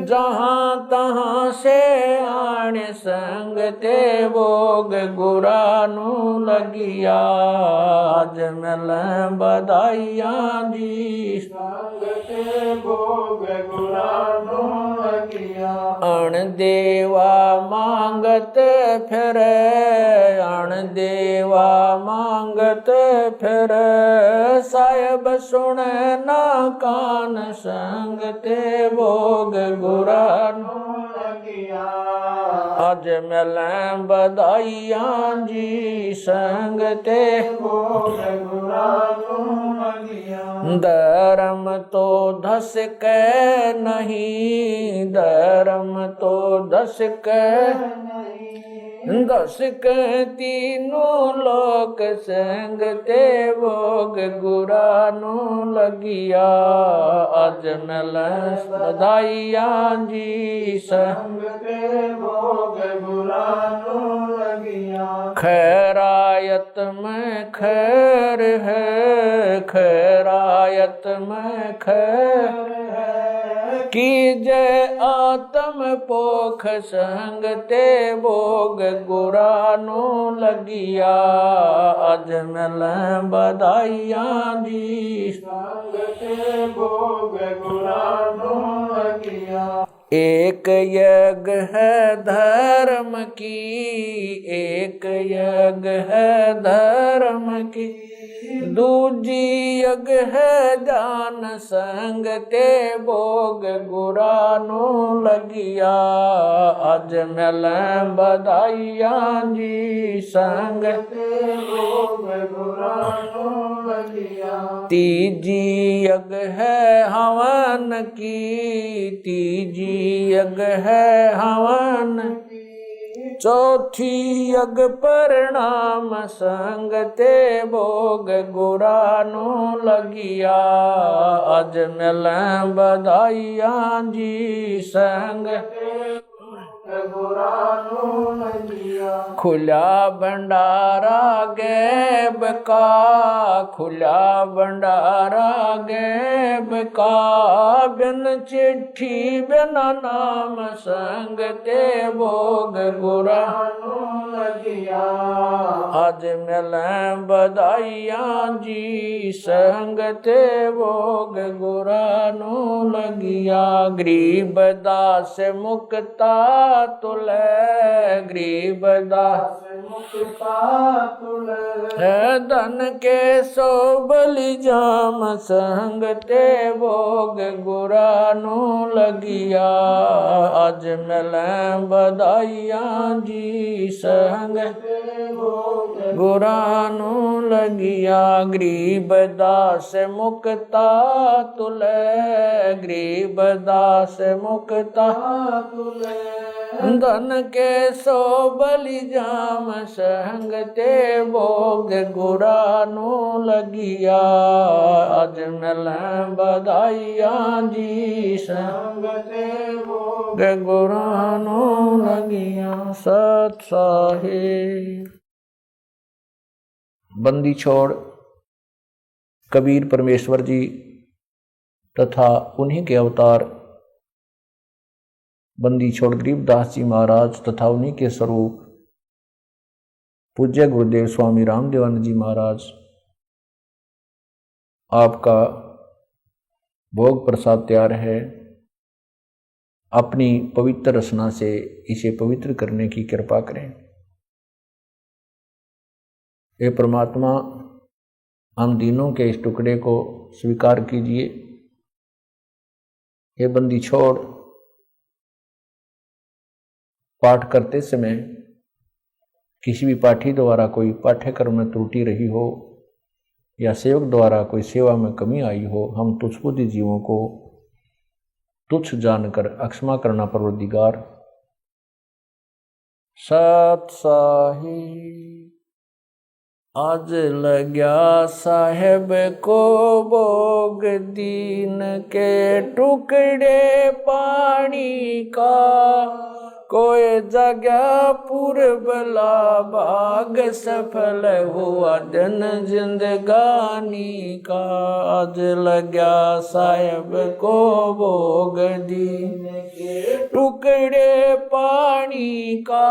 S4: जहाँ तहाँ से आण संग ते भोग गुरानो लगिया। आज मिल बधाइयाँ जी संग ते भोग गुरानो लगिया। अण देवा मांगत फिर, अण देवा मांगत फिर, साहेब सुने ना कान संग ते भोग गुरानो लगिया। आज मिल बधाइयाँ जी संग ते भोग गुरानो लगिया। धर्म तो धस के नहीं, धर्म तो धस के नहीं, धस के तीनों लोक संग ते भोग गुरानो लगिया। आज मिल बधाइयाँ जी संग ते भोग गुरानो लगिया। खैरायत में खैर है, खैरायत में खैर है, कीजे आत्म पोख संग ते भोग गुरानो लगिया। आज मिल बधाइयाँ जी संग ते भोग गुरानो लगिया। एक यज्ञ है धर्म की, एक यज्ञ है धर्म की, दूजी यज्ञ है जान संग ते भोग गुरानो लगिया। आज मिल बधाइयाँ जी संग ते भोग गुरानो लगिया। तीजी यज्ञ है हवन की, तीजी यज्ञ है हवन की, चौथी यज्ञ परिणाम संग ते भोग गुरानो लगिया। आज मिल बधाइयाँ जी संग ते गुरानो लगिया। खुला भंडारा गैब का, खुला भंडारा गैब का, बिन चिट्ठी बिना नाम संग ते भोग गुरानो लगिया। आज मिल बधाइयाँ जी संग ते भोग गुरानो लगिया। गरीब दास मुक्ता तुले गरीब दास मुक्ता तुले धन के सो बलि जाम संग ते भोग गुरानु लगिया अज मिले बधाइयां जी संग गुरानु लगिया गरीब दास मुक्ता तुले गरीब दास मुक्ता तुले धन के सो बलि जाम संग ते भोग गुरानु लगिया अज मिले बधाइयां जी संग ते भोग गुरानु लगिया। सत साहिब। बंदी छोड़ कबीर परमेश्वर जी तथा उन्हीं के अवतार बंदी छोड़ गरीबदास जी महाराज तथा उन्हीं के स्वरूप पूज्य गुरुदेव स्वामी रामदेवानंद जी महाराज आपका भोग प्रसाद तैयार है। अपनी पवित्र रचना से इसे पवित्र करने की कृपा करें। हे परमात्मा, हम दीनों के इस टुकड़े को स्वीकार कीजिए। हे बंदी छोड़ पाठ करते समय किसी भी पाठी द्वारा कोई पाठ्यक्रम में त्रुटि रही हो या सेवक द्वारा कोई सेवा में कमी आई हो, हम तुच्छ बुद्धि जीवों को तुच्छ जानकर अक्षमा करना परवरदिगार। सत साहिब। आज लग्या साहेब को भोग दीन के टुकड़े पानी का, कोई जगह पूर्वला भाग सफल हुआ जन जिंदगानी का। आज लग्या साहेब को भोग दीन के टुकड़े पानी का,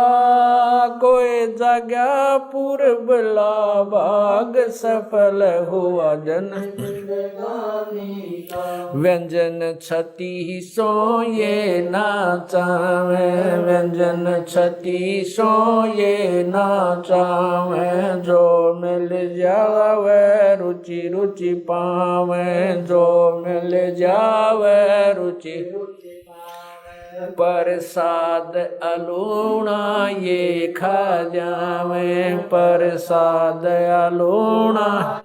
S4: कोई जगह पूर्वला भाग सफल हुआ जन जिंदगानी का। व्यंजन छती सो ये नाचावे, व्यंजन छती सो ये नाचावे, जो मिल जावे रुचि रुचि पावे, जो मिल जावे रुचि रुचि पावे। प्रसाद अलूणा ये खा जावे, प्रसाद अलूणा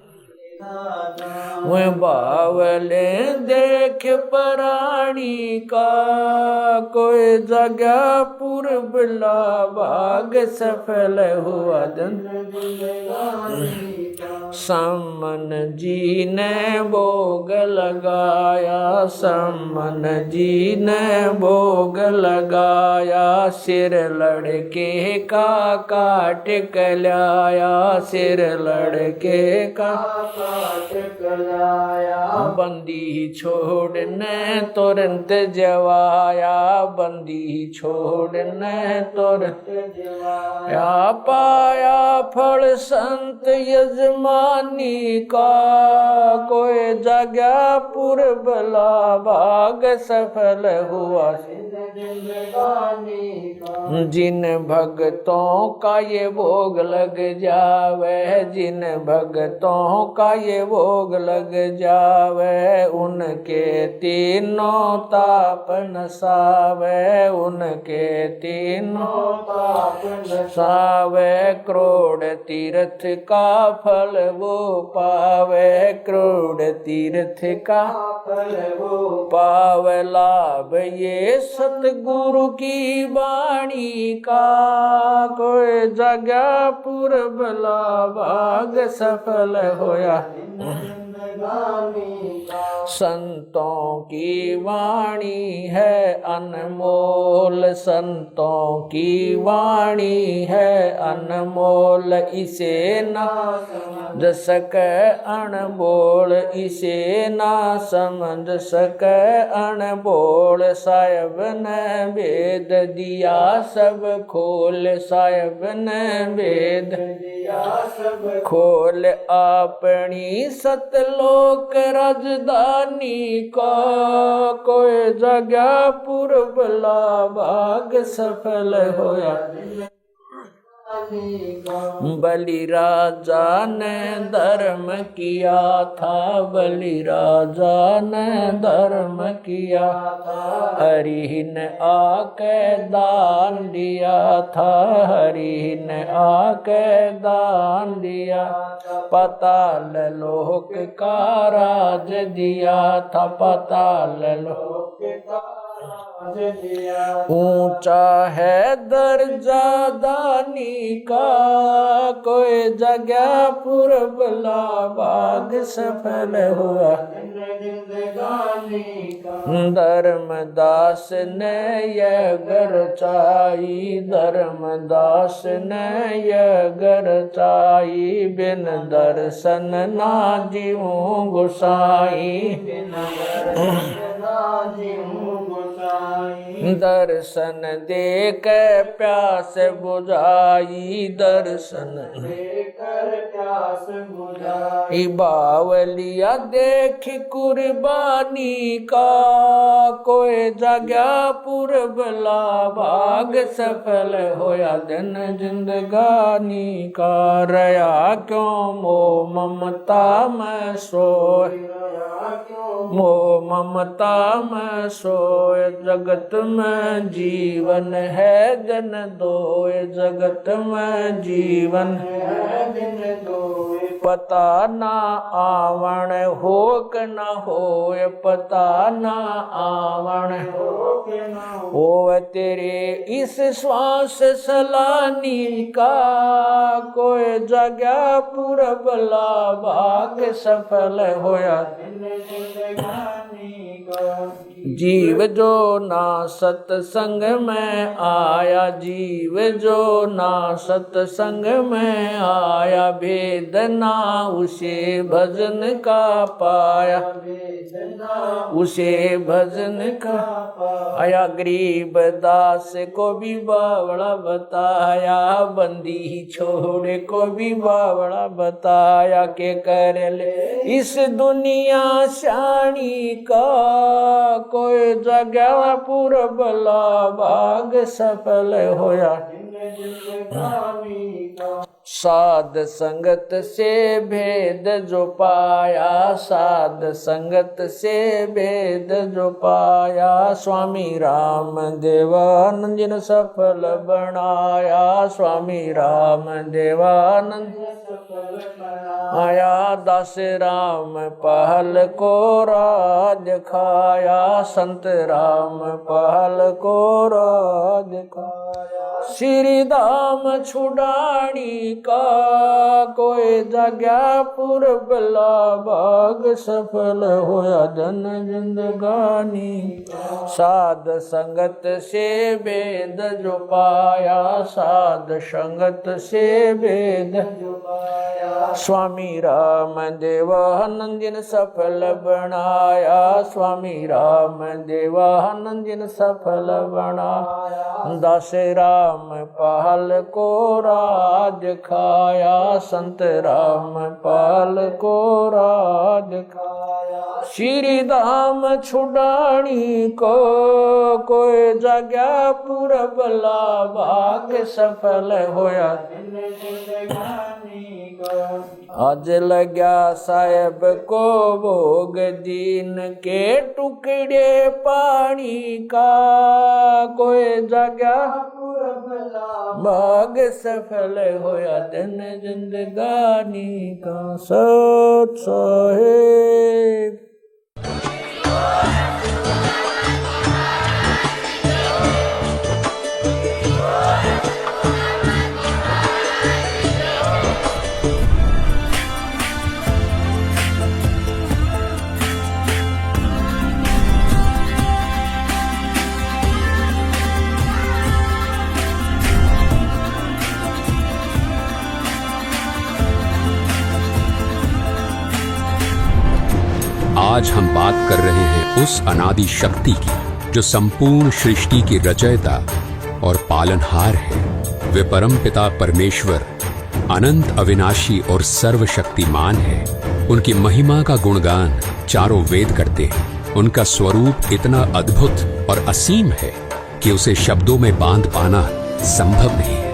S4: वह बावले देख प्राणी का, कोई जगह पूर्वला भाग सफल हुआ जन। सम्मन जी ने भोग लगाया, सम्मन जी ने भोग लगाया, सिर लड़के का काट कलाया, सिर लड़के का बंदी छोड़ने तुरंत जवाया, बंदी छोड़ने तुरंत जवाया। पाया फल संत यजमानी का, कोई जगह पूर्वला भाग सफल हुआ जिन भक्तों का ये भोग लग जावे, जिन भक्तों का ये भोग लग जावे, उनके तीनों ताप नसावे, उनके तीनों ताप नसावे। क्रोड़ तीर्थ का फल वो पावे, क्रोड़ तीर्थ का फल वो पावे। लाभ ये सतगुरु की वाणी का, कोई जगह पूर्वला भाग सफल होया। संतों की वाणी है अनमोल, संतों की वाणी है अनमोल, इसे ना समझ सके अनबोल, इसे ना समझ सके अनबोल। साहिब ने भेद दिया सब खोल, साहिब ने भेद दिया सब खोल। अपनी सतलोक राजधानी गानी का कोई जगह पूर्वला भाग सफल होया बलि राजा ने धर्म किया था बलि राजा ने धर्म किया हरि ने आके दान दिया था हरि ने आके दान दिया पाताल लोक का राज दिया था पाताल लोक का ऊंचा है दर्जा दानी का कोई जगह पूर्वला भाग सफल हुआ धर्मदास ने यह गरचाई धर्मदास ने यह गरचाई बिन दर्शन ना जीऊं गुसाई दर्शन देख प्यास बुझाई दर्शन देकर प्यास बुझाई बावलिया देख कुर्बानी का कोई जगह पूर्वला भाग सफल होया दिन जिंदगानी का रया क्यों मोह ममता में सोए मोह ममता में सोए जगत में जीवन है दिन दोए जगत में जीवन है दिन दोए पता ना आवण हो क न होए पता ना आवण हो तेरे इस श्वास सलानी का कोई जगह पूरबला भाग सफल होया जीव जो ना सत्संग में आया जीव जो ना सत्संग में आया भेद ना उसे भजन का पाया उसे भजन का आया गरीब दास को भी बावड़ा बताया बंदी छोड़ को भी बावड़ा बताया के कर ले इस दुनिया शानी का कोई जगह पूरबला भाग सफल होया साध संगत से भेद जो पाया साध संगत से भेद जो पाया स्वामी राम देवानंद सफल बनाया स्वामी राम देवानंद आया दास राम पहल को राज खाया संत राम पहल को राज खाया श्री धाम छुड़ानी का कोई जगह पूरबला भाग सफल होया जन जिंदगानी साध संगत से भेद जो पाया साध संगत से भेद जो पाया स्वामी राम देवानंद सफल बनाया स्वामी राम देवानंद सफल बनाया दास राम पहल को राज खाया संत राम पहल को राज खाया श्री धाम छुड़ानी को कोई जगह पूरबला भाग सफल होया आज लग्या साहेब को भोग दीन के टुकड़े पानी का कोई जगह भाग सफल होया दिन जिंदगानी का सत साहेब
S5: आज हम बात कर रहे हैं उस अनादि शक्ति की जो संपूर्ण सृष्टि की रचयिता और पालनहार है। वे परमपिता परमेश्वर अनंत अविनाशी और सर्वशक्तिमान है। उनकी महिमा का गुणगान चारों वेद करते हैं। उनका स्वरूप इतना अद्भुत और असीम है कि उसे शब्दों में बांध पाना संभव नहीं है।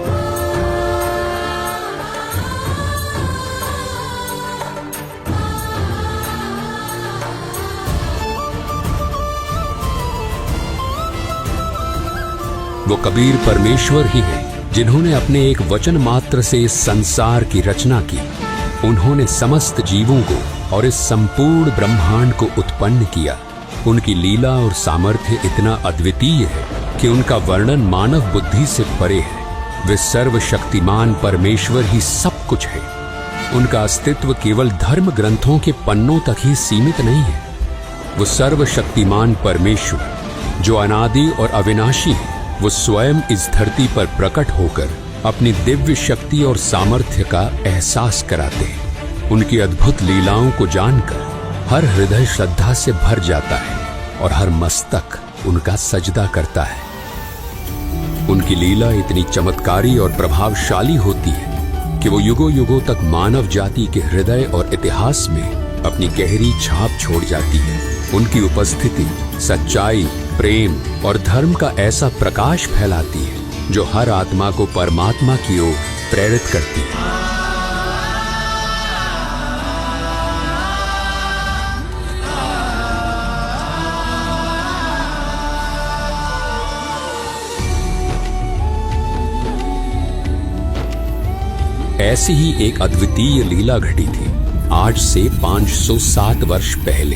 S5: वो कबीर परमेश्वर ही है जिन्होंने अपने एक वचन मात्र से इस संसार की रचना की। उन्होंने समस्त जीवों को और इस संपूर्ण ब्रह्मांड को उत्पन्न किया। उनकी लीला और सामर्थ्य इतना अद्वितीय है कि उनका वर्णन मानव बुद्धि से परे है। वे सर्वशक्तिमान परमेश्वर ही सब कुछ है। उनका अस्तित्व केवल धर्म ग्रंथों के पन्नों तक ही सीमित नहीं है। वो सर्वशक्तिमान परमेश्वर जो अनादि और अविनाशी है, वो स्वयं इस धरती पर प्रकट होकर अपनी दिव्य शक्ति और सामर्थ्य का एहसास कराते हैं। उनकी अद्भुत लीलाओं को जानकर हर हृदय श्रद्धा से भर जाता है और हर मस्तक उनका सजदा करता है। उनकी लीला इतनी चमत्कारी और प्रभावशाली होती है कि वो युगों युगों तक मानव जाति के हृदय और इतिहास में अपनी गहरी छाप छोड़ जाती है। उनकी उपस्थिति सच्चाई, प्रेम और धर्म का ऐसा प्रकाश फैलाती है जो हर आत्मा को परमात्मा की ओर प्रेरित करती है। ऐसी ही एक अद्वितीय लीला घटी थी आज से 507 वर्ष पहले,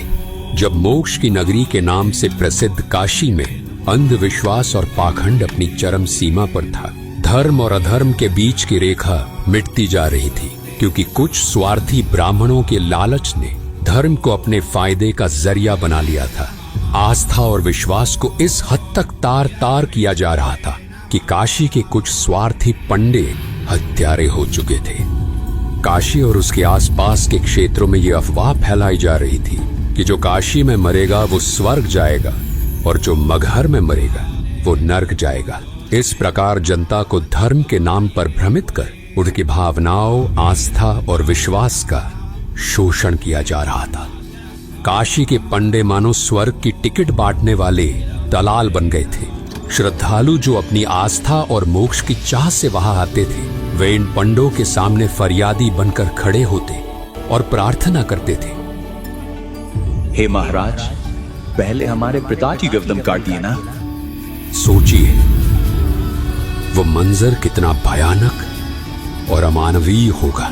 S5: जब मोक्ष की नगरी के नाम से प्रसिद्ध काशी में अंधविश्वास और पाखंड अपनी चरम सीमा पर था। धर्म और अधर्म के बीच की रेखा मिटती जा रही थी क्योंकि कुछ स्वार्थी ब्राह्मणों के लालच ने धर्म को अपने फायदे का जरिया बना लिया था। आस्था और विश्वास को इस हद तक तार तार किया जा रहा था कि काशी के कुछ स्वार्थी पंडे हत्यारे हो चुके थे। काशी और उसके आसपास के क्षेत्रों में यह अफवाह फैलाई जा रही थी कि जो काशी में मरेगा वो स्वर्ग जाएगा और जो मगहर में मरेगा वो नर्क जाएगा। इस प्रकार जनता को धर्म के नाम पर भ्रमित कर उनकी भावनाओं, आस्था और विश्वास का शोषण किया जा रहा था। काशी के पंडे मानो स्वर्ग की टिकट बांटने वाले दलाल बन गए थे। श्रद्धालु जो अपनी आस्था और मोक्ष की चाह से वहां आते थे, वे इन पंडों के सामने फरियादी बनकर खड़े होते और प्रार्थना करते थे,
S6: हे महाराज, पहले हमारे पिता की गर्दन काट दिए ना।
S5: सोचिए वो मंजर कितना भयानक और अमानवीय होगा।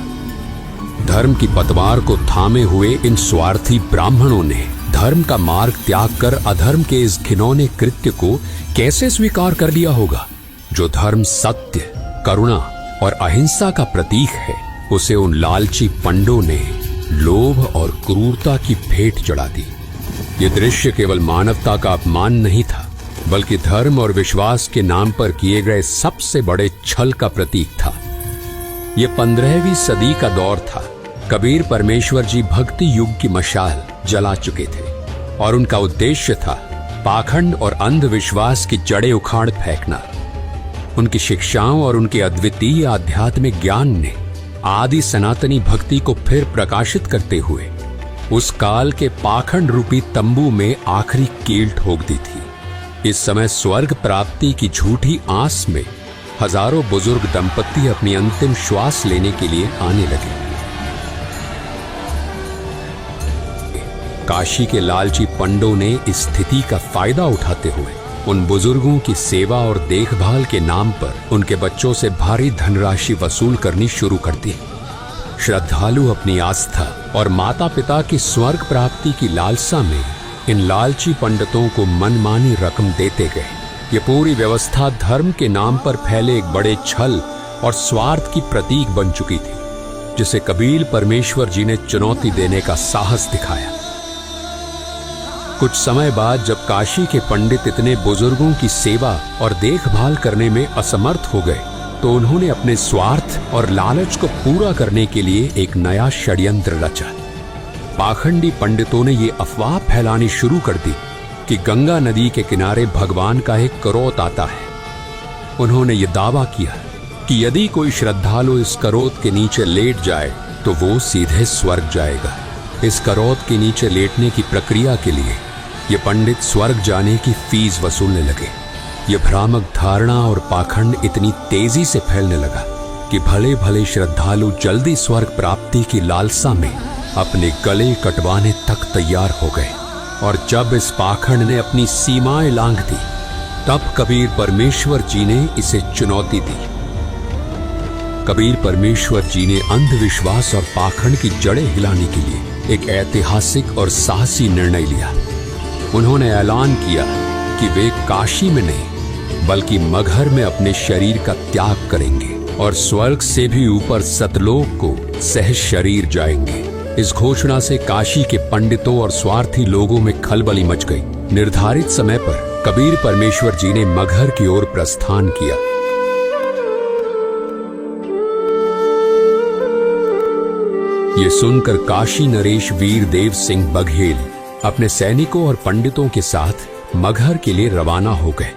S5: धर्म की पतवार को थामे हुए इन स्वार्थी ब्राह्मणों ने धर्म का मार्ग त्याग कर अधर्म के इस घिनौने कृत्य को कैसे स्वीकार कर लिया होगा। जो धर्म सत्य, करुणा और अहिंसा का प्रतीक है, उसे उन लालची पंडों ने लोभ और क्रूरता की भेंट चढ़ा दी। ये दृश्य केवल मानवता का अपमान नहीं था, बल्कि धर्म और विश्वास के नाम पर किए गए सबसे बड़े छल का प्रतीक था। ये 15वीं सदी का दौर था। कबीर परमेश्वर जी भक्ति युग की मशाल जला चुके थे और उनका उद्देश्य था पाखंड और अंधविश्वास की जड़ें उखाड़ फेंकना। उनकी शिक्षाओं और उनके अद्वितीय आध्यात्मिक ज्ञान ने आदि सनातनी भक्ति को फिर प्रकाशित करते हुए उस काल के पाखंड रूपी तंबू में आखिरी कील ठोक दी थी। इस समय स्वर्ग प्राप्ति की झूठी आस में हजारों बुजुर्ग दंपत्ति अपनी अंतिम श्वास लेने के लिए आने लगे। काशी के लालची पंडों ने इस स्थिति का फायदा उठाते हुए उन बुजुर्गों की सेवा और देखभाल के नाम पर उनके बच्चों से भारी धनराशि वसूल करनी शुरू कर दी। श्रद्धालु अपनी आस्था और माता पिता की स्वर्ग प्राप्ति की लालसा में इन लालची पंडितों को मनमानी रकम देते गए। ये पूरी व्यवस्था धर्म के नाम पर फैले एक बड़े छल और स्वार्थ की प्रतीक बन चुकी थी, जिसे कबीर परमेश्वर जी ने चुनौती देने का साहस दिखाया। कुछ समय बाद जब काशी के पंडित इतने बुजुर्गों की सेवा और देखभाल करने में असमर्थ हो गए, तो उन्होंने अपने स्वार्थ और लालच को पूरा करने के लिए एक नया षड्यंत्र रचा। पाखंडी पंडितों ने ये अफवाह फैलानी शुरू कर दी कि गंगा नदी के किनारे भगवान का एक करोत आता है। उन्होंने ये दावा किया कि यदि कोई श्रद्धालु इस करोत के नीचे लेट जाए तो वो सीधे स्वर्ग जाएगा। इस करौत के नीचे लेटने की प्रक्रिया के लिए ये पंडित स्वर्ग जाने की फीस वसूलने लगे। ये भ्रामक धारणा और पाखंड इतनी तेजी से फैलने लगा कि भले भले श्रद्धालु जल्दी स्वर्ग प्राप्ति की लालसा में अपने गले कटवाने तक तैयार हो गए। और जब इस पाखंड ने अपनी सीमाएं लांघ दी, तब कबीर परमेश्वर जी ने इसे चुनौती दी। कबीर परमेश्वर जी ने अंधविश्वास और पाखंड की जड़ें हिलाने के लिए एक ऐतिहासिक और साहसी निर्णय लिया। उन्होंने ऐलान किया कि वे काशी में नहीं बल्कि मगहर में अपने शरीर का त्याग करेंगे और स्वर्ग से भी ऊपर सतलोक को सहज शरीर जाएंगे। इस घोषणा से काशी के पंडितों और स्वार्थी लोगों में खलबली मच गई। निर्धारित समय पर कबीर परमेश्वर जी ने मगहर की ओर प्रस्थान किया। ये सुनकर काशी नरेश वीर देव सिंह बघेल अपने सैनिकों और पंडितों के साथ मगहर के लिए रवाना हो गए।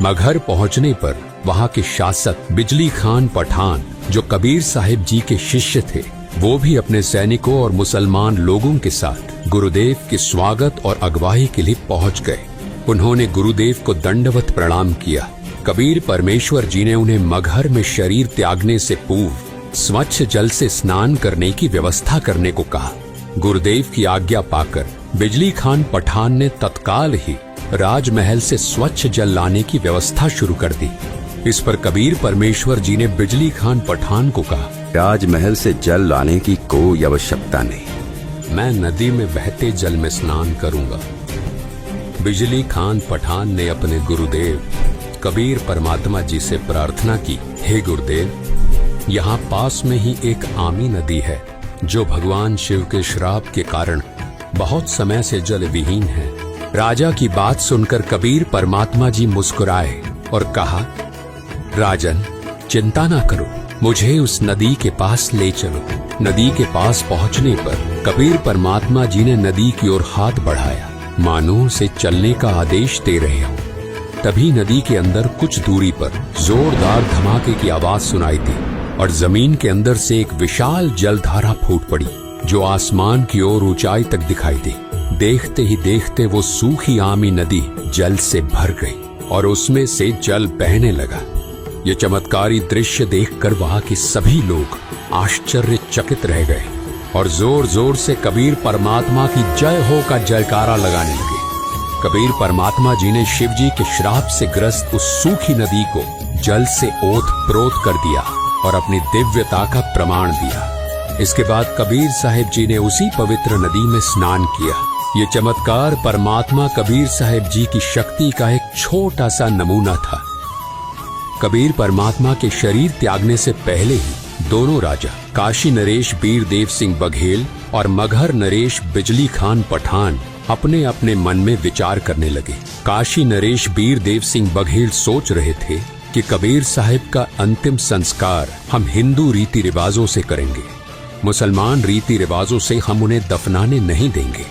S5: मगहर पहुंचने पर वहां के शासक बिजली खान पठान, जो कबीर साहिब जी के शिष्य थे, वो भी अपने सैनिकों और मुसलमान लोगों के साथ गुरुदेव के स्वागत और अगवाई के लिए पहुंच गए। उन्होंने गुरुदेव को दंडवत प्रणाम किया। कबीर परमेश्वर जी ने उन्हें मगहर में शरीर त्यागने से पूर्व स्वच्छ जल से स्नान करने की व्यवस्था करने को कहा। गुरुदेव की आज्ञा पाकर बिजली खान पठान ने तत्काल ही राजमहल से स्वच्छ जल लाने की व्यवस्था शुरू कर दी। इस पर कबीर परमेश्वर जी ने बिजली खान पठान को कहा,
S7: राजमहल से जल लाने की कोई आवश्यकता नहीं,
S5: मैं नदी में बहते जल में स्नान करूंगा। बिजली खान पठान ने अपने गुरुदेव कबीर परमात्मा जी से प्रार्थना की, हे गुरुदेव, यहाँ पास में ही एक आमी नदी है जो भगवान शिव के श्राप के कारण बहुत समय से जल विहीन है। राजा की बात सुनकर कबीर परमात्मा जी मुस्कुराए और कहा, राजन, चिंता ना करो, मुझे उस नदी के पास ले चलो। नदी के पास पहुंचने पर कबीर परमात्मा जी ने नदी की ओर हाथ बढ़ाया, मानो उसे चलने का आदेश दे रहे हो। तभी नदी के अंदर कुछ दूरी पर जोरदार धमाके की आवाज सुनाई दी और जमीन के अंदर से एक विशाल जलधारा फूट पड़ी, जो आसमान की ओर ऊंचाई तक दिखाई दी। देखते ही देखते वो सूखी आमी नदी जल से भर गई और उसमें से जल बहने लगा। ये चमत्कारी दृश्य देखकर वहां के सभी लोग आश्चर्यचकित रह गए और जोर जोर से कबीर परमात्मा की जय हो का जयकारा लगाने लगे। कबीर परमात्मा जी ने शिव जी के श्राप से ग्रस्त उस सूखी नदी को जल से ओत प्रोत कर दिया और अपनी दिव्यता का प्रमाण दिया। इसके बाद कबीर साहिब जी ने उसी पवित्र नदी में स्नान किया। ये चमत्कार परमात्मा कबीर साहिब जी की शक्ति का एक छोटा सा नमूना था। कबीर परमात्मा के शरीर त्यागने से पहले ही दोनों राजा काशी नरेश वीर देव सिंह बघेल और मगहर नरेश बिजली खान पठान अपने अपने मन में विचार करने लगे। काशी नरेश वीर देव सिंह बघेल सोच रहे थे कि कबीर साहिब का अंतिम संस्कार हम हिंदू रीति रिवाजों से करेंगे, मुसलमान रीति रिवाजों से हम उन्हें दफनाने नहीं देंगे।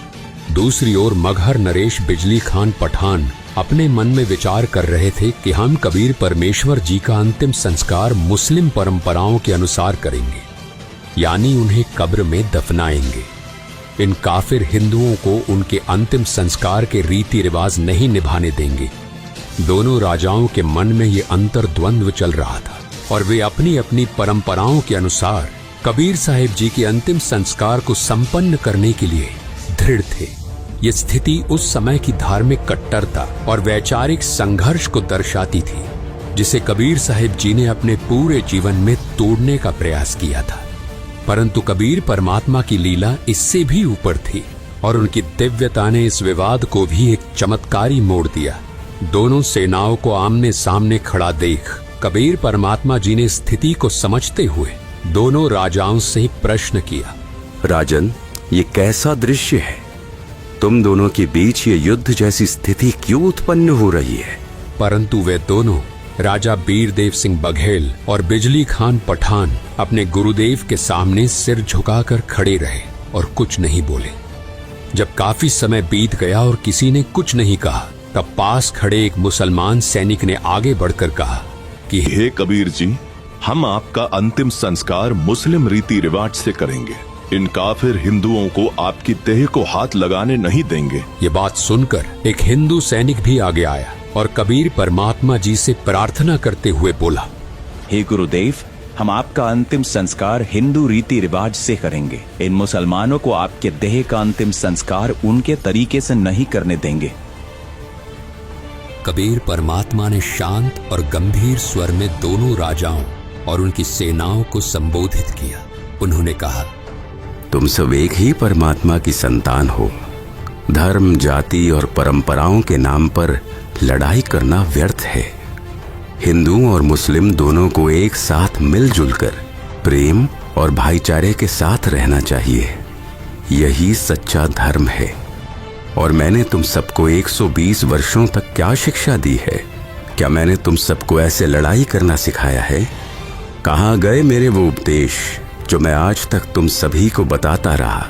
S5: दूसरी ओर मगहर नरेश बिजली खान पठान अपने मन में विचार कर रहे थे कि हम कबीर परमेश्वर जी का अंतिम संस्कार मुस्लिम परंपराओं के अनुसार करेंगे, यानी उन्हें कब्र में दफनाएंगे। इन काफिर हिंदुओं को उनके अंतिम संस्कार के रीति रिवाज नहीं निभाने देंगे। दोनों राजाओं के मन में ये अंतर्द्वंद्व चल रहा था और वे अपनी अपनी परंपराओं के अनुसार कबीर साहिब जी के अंतिम संस्कार को संपन्न करने के लिए दृढ़ थे। ये स्थिति उस समय की धार्मिक कट्टरता और वैचारिक संघर्ष को दर्शाती थी, जिसे कबीर साहिब जी ने अपने पूरे जीवन में तोड़ने का प्रयास किया था। परंतु कबीर परमात्मा की लीला इससे भी ऊपर थी और उनकी दिव्यता ने इस विवाद को भी एक चमत्कारी मोड़ दिया। दोनों सेनाओं को आमने सामने खड़ा देख कबीर परमात्मा जी ने स्थिति को समझते हुए दोनों राजाओं से प्रश्न किया,
S7: राजन, ये कैसा दृश्य है? तुम दोनों के बीच ये युद्ध जैसी स्थिति क्यों उत्पन्न हो रही है?
S5: परंतु वे दोनों राजा वीर देव सिंह बघेल और बिजली खान पठान अपने गुरुदेव के सामने सिर झुकाकर खड़े रहे और कुछ नहीं बोले। जब काफी समय बीत गया और किसी ने कुछ नहीं कहा, तब पास खड़े एक मुसलमान सैनिक ने आगे बढ़कर कहा कि
S8: हे कबीर जी, हम आपका अंतिम संस्कार मुस्लिम रीति रिवाज से करेंगे। इन काफिर हिंदुओं को आपकी देह को हाथ लगाने नहीं देंगे।
S5: ये बात सुनकर एक हिंदू सैनिक भी आगे आया और कबीर परमात्मा जी से प्रार्थना करते हुए बोला,
S6: हे गुरुदेव, हम आपका अंतिम संस्कार हिंदू रीति रिवाज से करेंगे। इन मुसलमानों को आपके देह का अंतिम संस्कार उनके तरीके से नहीं करने देंगे।
S5: कबीर परमात्मा ने शांत और गंभीर स्वर में दोनों राजाओं और उनकी सेनाओं को संबोधित किया। उन्होंने कहा,
S7: तुम सब एक ही परमात्मा की संतान हो। धर्म, जाति और परंपराओं के नाम पर लड़ाई करना व्यर्थ है। हिंदू और मुस्लिम दोनों को एक साथ मिलजुल कर प्रेम और भाईचारे के साथ रहना चाहिए। यही सच्चा धर्म है। और मैंने तुम सबको 120 वर्षों तक क्या शिक्षा दी है? क्या मैंने तुम सबको ऐसे लड़ाई करना सिखाया है? कहाँ गए मेरे वो उपदेश जो मैं आज तक तुम सभी को बताता रहा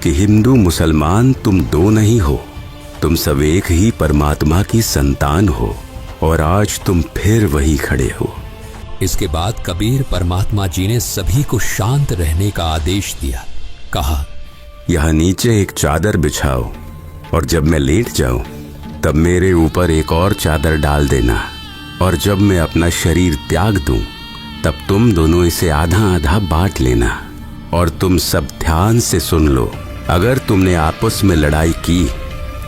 S7: कि हिंदू मुसलमान तुम दो नहीं हो, तुम सब एक ही परमात्मा की संतान हो। और आज तुम फिर वही खड़े हो।
S5: इसके बाद कबीर परमात्मा जी ने सभी को शांत रहने का आदेश दिया। कहा,
S7: यहाँ नीचे एक चादर बिछाओ और जब मैं लेट जाऊं तब मेरे ऊपर एक और चादर डाल देना। और जब मैं अपना शरीर त्याग दूं तब तुम दोनों इसे आधा आधा बांट लेना। और तुम सब ध्यान से सुन लो, अगर तुमने आपस में लड़ाई की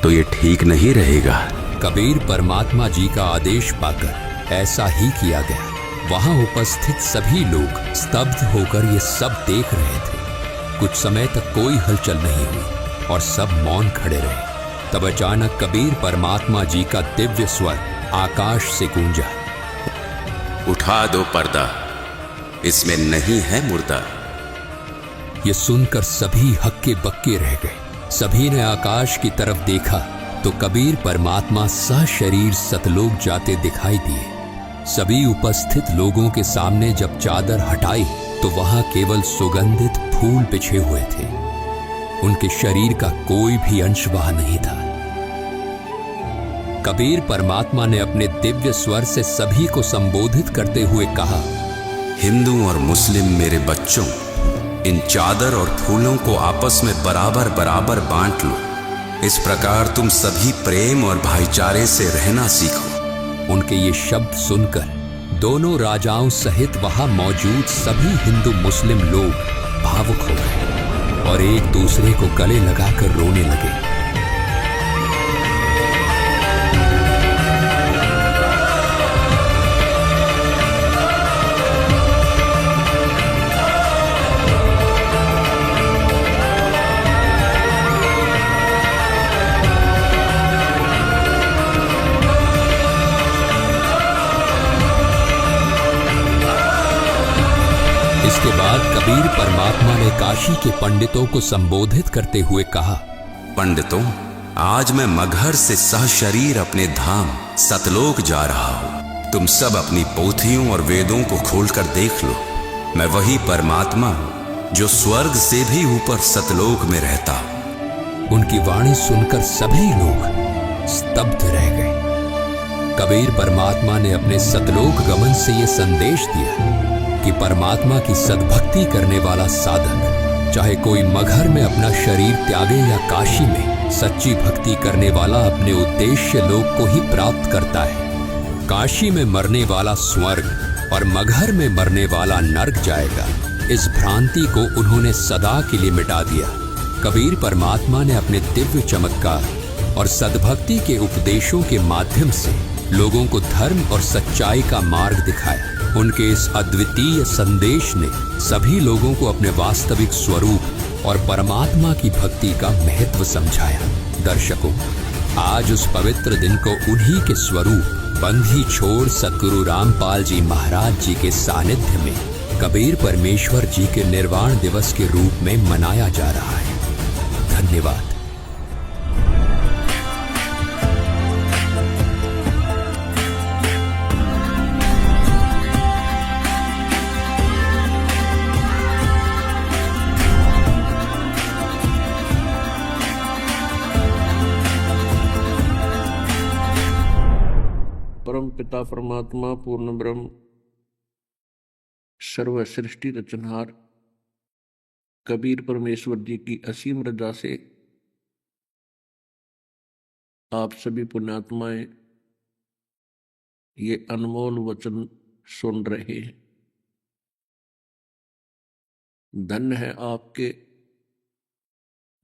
S7: तो ये ठीक नहीं रहेगा।
S5: कबीर परमात्मा जी का आदेश पाकर ऐसा ही किया गया। वहां उपस्थित सभी लोग स्तब्ध होकर ये सब देख रहे थे। कुछ समय तक कोई हलचल नहीं हुई और सब मौन खड़े रहे। तब अचानक कबीर परमात्मा जी का दिव्य स्वर आकाश से गूंजा,
S7: उठा दो पर्दा, इसमें नहीं है मुर्दा।
S5: ये सुनकर सभी हक्के बक्के रह गए। सभी ने आकाश की तरफ देखा तो कबीर परमात्मा सशरीर सतलोक जाते दिखाई दिए। सभी उपस्थित लोगों के सामने जब चादर हटाई तो वहां केवल सुगंधित फूल बिछे हुए थे। उनके शरीर का कोई भी अंश वहां नहीं था। कबीर परमात्मा ने अपने दिव्य स्वर से सभी को संबोधित करते हुए कहा,
S7: हिंदू और मुस्लिम मेरे बच्चों, इन चादर और फूलों को आपस में बराबर बराबर बांट लो। इस प्रकार तुम सभी प्रेम और भाईचारे से रहना सीखो।
S5: उनके ये शब्द सुनकर दोनों राजाओं सहित वहां मौजूद सभी हिंदू मुस्लिम लोग भावुक हो गए और एक दूसरे को गले लगाकर रोने लगे। इसके बाद कबीर परमात्मा ने काशी के पंडितों को संबोधित करते हुए कहा,
S7: पंडितों, आज मैं मगहर से सहशरीर अपने धाम सतलोक जा रहा हूँ। तुम सब अपनी पोथियों और वेदों को खोलकर देख लो। मैं वही परमात्मा हूँ जो स्वर्ग से भी ऊपर सतलोक में रहता हूँ।
S5: उनकी वाणी सुनकर सभी लोग स्तब्ध रह गए। कबीर परमात्मा ने अपने सतलोक गमन से ये संदेश दिया कि परमात्मा की सद्भक्ति करने वाला साधक, चाहे कोई मगहर में अपना शरीर त्यागे या काशी में सच्ची भक्ति करने वाला अपने उद्देश्य लोक को ही प्राप्त करता है। काशी में मरने वाला स्वर्ग और मगहर में मरने वाला नरक जाएगा। इस भ्रांति को उन्होंने सदा के लिए मिटा दिया। कबीर परमात्मा ने अपने दिव्य चमत्कार और सद्भक्ति के उपदेशों के माध्यम से लोगों को धर्म और सच्चाई का मार्ग दिखाया। उनके इस अद्वितीय संदेश ने सभी लोगों को अपने वास्तविक स्वरूप और परमात्मा की भक्ति का महत्व समझाया। दर्शकों, आज उस पवित्र दिन को उन्हीं के स्वरूप बंधी छोड़ सद्गुरु रामपाल जी महाराज जी के सानिध्य में कबीर परमेश्वर जी के निर्वाण दिवस के रूप में मनाया जा रहा है। धन्यवाद।
S1: परम पिता परमात्मा पूर्ण ब्रह्म सर्व सृष्टि रचनहार कबीर परमेश्वर जी की असीम रजा से आप सभी पुण्यात्माएं ये अनमोल वचन सुन रहे हैं। धन्य है आपके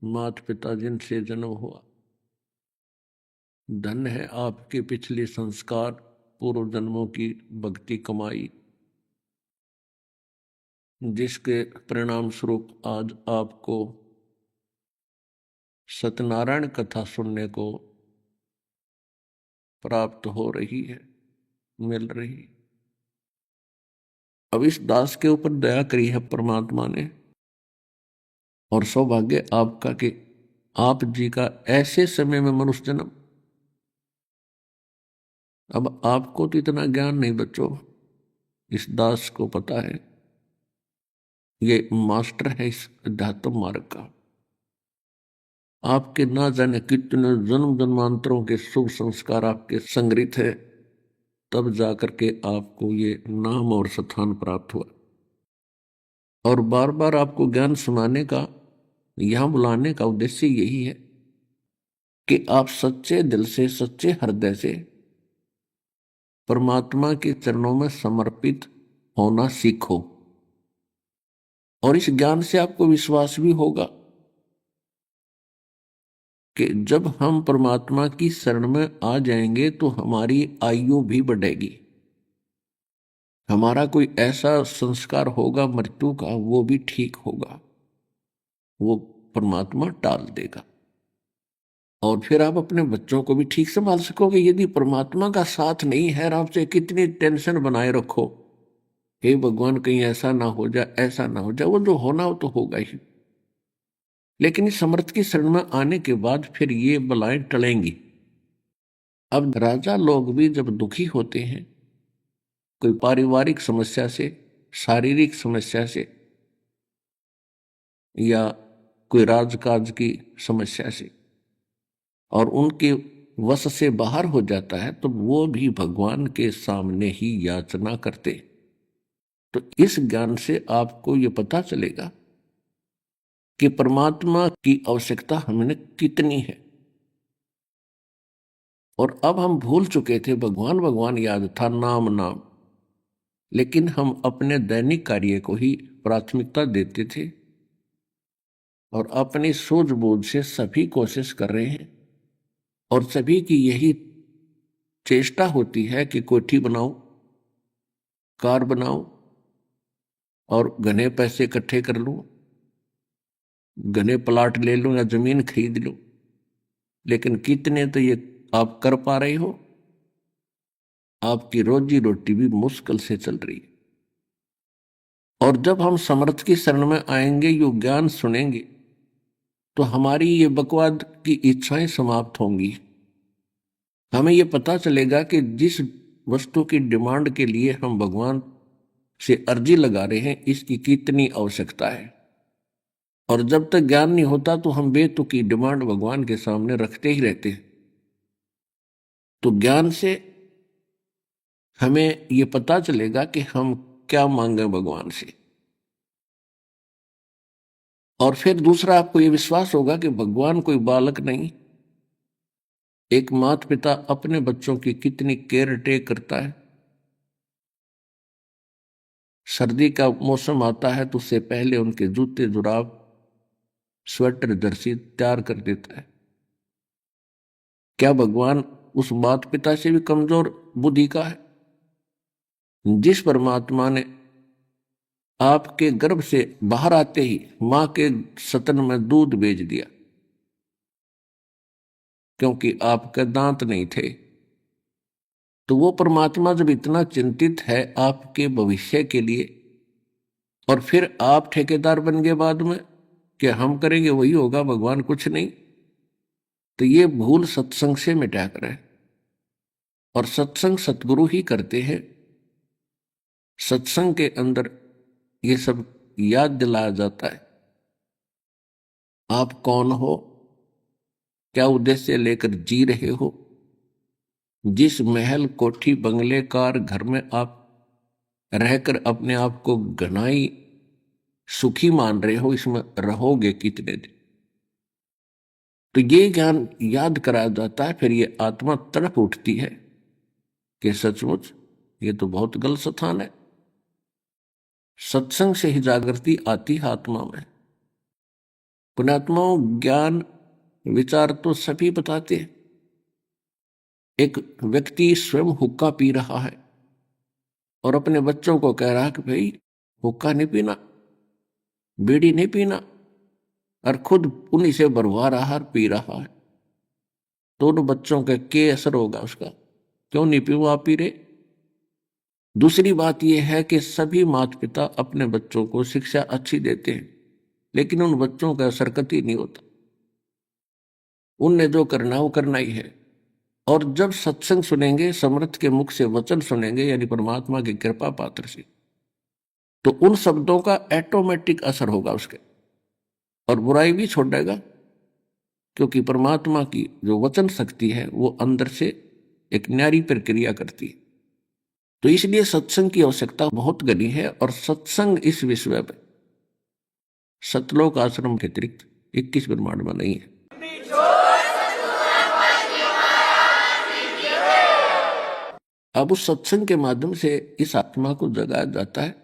S1: माता पिता जिनसे जन्म हुआ, धन्य है आपके पिछले संस्कार, पूर्व जन्मों की भक्ति कमाई, जिसके परिणाम स्वरूप आज आपको सत्यनारायण कथा सुनने को प्राप्त हो रही है, मिल रही। अब इस दास के ऊपर दया करी है परमात्मा ने, और सौभाग्य आपका कि आप जी का ऐसे समय में मनुष्य जन्म। अब आपको तो इतना ज्ञान नहीं बच्चों, इस दास को पता है ये मास्टर है इस अध्यात्म मार्ग का। आपके ना जाने कितने जन्म जन्मांतरों के शुभ संस्कार आपके संग्रहित है, तब जाकर के आपको ये नाम और स्थान प्राप्त हुआ। और बार बार आपको ज्ञान सुनाने का, यहां बुलाने का उद्देश्य यही है कि आप सच्चे दिल से, सच्चे हृदय से परमात्मा के चरणों में समर्पित होना सीखो। और इस ज्ञान से आपको विश्वास भी होगा कि जब हम परमात्मा की शरण में आ जाएंगे तो हमारी आयु भी बढ़ेगी। हमारा कोई ऐसा संस्कार होगा मृत्यु का, वो भी ठीक होगा, वो परमात्मा टाल देगा। और फिर आप अपने बच्चों को भी ठीक संभाल सकोगे। यदि परमात्मा का साथ नहीं है, आपसे कितनी टेंशन बनाए रखो, हे भगवान कहीं ऐसा ना हो जाए, ऐसा ना हो जाए, वो जो होना हो तो होगा ही। लेकिन इस समर्थ की शरण में आने के बाद फिर ये बलाएं टलेंगी। अब राजा लोग भी जब दुखी होते हैं, कोई पारिवारिक समस्या से, शारीरिक समस्या से, या कोई राजकाज की समस्या से, और उनके वश से बाहर हो जाता है, तो वो भी भगवान के सामने ही याचना करते। तो इस ज्ञान से आपको ये पता चलेगा कि परमात्मा की आवश्यकता हमें कितनी है। और अब हम भूल चुके थे, भगवान भगवान याद था, नाम नाम, लेकिन हम अपने दैनिक कार्य को ही प्राथमिकता देते थे और अपनी सूझबूझ से सभी कोशिश कर रहे हैं। और सभी की यही चेष्टा होती है कि कोठी बनाओ, कार बनाओ और घने पैसे इकट्ठे कर लूं, घने प्लाट ले लूं या जमीन खरीद लूं। लेकिन कितने तो ये आप कर पा रहे हो? आपकी रोजी रोटी भी मुश्किल से चल रही है। और जब हम समर्थ की शरण में आएंगे, यो ज्ञान सुनेंगे, तो हमारी ये बकवाद की इच्छाएं समाप्त होंगी। हमें ये पता चलेगा कि जिस वस्तु की डिमांड के लिए हम भगवान से अर्जी लगा रहे हैं, इसकी कितनी आवश्यकता है। और जब तक ज्ञान नहीं होता तो हम बेतुकी डिमांड भगवान के सामने रखते ही रहते हैं। तो ज्ञान से हमें ये पता चलेगा कि हम क्या मांगे भगवान से। और फिर दूसरा, आपको ये विश्वास होगा कि भगवान कोई बालक नहीं। एक माता पिता अपने बच्चों की कितनी केयर टेक करता है। सर्दी का मौसम आता है तो उससे पहले उनके जूते जुराब, स्वेटर, जर्सी तैयार कर देता है। क्या भगवान उस माता पिता से भी कमजोर बुद्धि का है? जिस परमात्मा ने आपके गर्भ से बाहर आते ही मां के स्तन में दूध भेज दिया, क्योंकि आपके दांत नहीं थे, तो वो परमात्मा जब इतना चिंतित है आपके भविष्य के लिए, और फिर आप ठेकेदार बन गए बाद में कि हम करेंगे वही होगा, भगवान कुछ नहीं, तो ये भूल सत्संग से मिटा करें। और सत्संग सतगुरु ही करते हैं। सत्संग के अंदर ये सब याद दिलाया जाता है। आप कौन हो, क्या उद्देश्य लेकर जी रहे हो। जिस महल, कोठी, बंगले, कार, घर में आप रहकर अपने आप को घनाई सुखी मान रहे हो, इसमें रहोगे कितने दिन। तो ये ज्ञान याद कराया जाता है, फिर ये आत्मा तड़प उठती है कि सचमुच ये तो बहुत गलत स्थान है। सत्संग से ही जागृति आती है आत्मा में। पुण्यात्माओं, ज्ञान विचार तो सभी बताते हैं। एक व्यक्ति स्वयं हुक्का पी रहा है और अपने बच्चों को कह रहा है कि भाई हुक्का नहीं पीना, बीड़ी नहीं पीना, और खुद उन्हीं से भरवा रहा है, पी रहा है। दोनों बच्चों के क्या असर होगा उसका? क्यों नहीं पी, वो आप पी रहे। दूसरी बात यह है कि सभी माता पिता अपने बच्चों को शिक्षा अच्छी देते हैं, लेकिन उन बच्चों का असर कतई नहीं होता। उनने जो करना वो करना ही है। और जब सत्संग सुनेंगे, समर्थ के मुख से वचन सुनेंगे, यानी परमात्मा की कृपा पात्र से, तो उन शब्दों का ऑटोमेटिक असर होगा उसके, और बुराई भी छोड़ेगा, क्योंकि परमात्मा की जो वचन शक्ति है वो अंदर से एक न्यारी प्रक्रिया करती है। तो इसलिए सत्संग की आवश्यकता बहुत घनी है। और सत्संग इस विश्व में सतलोक आश्रम के अतिरिक्त 21 ब्रह्मांड में नहीं है। अब उस सत्संग के माध्यम से इस आत्मा को जगाया जाता है।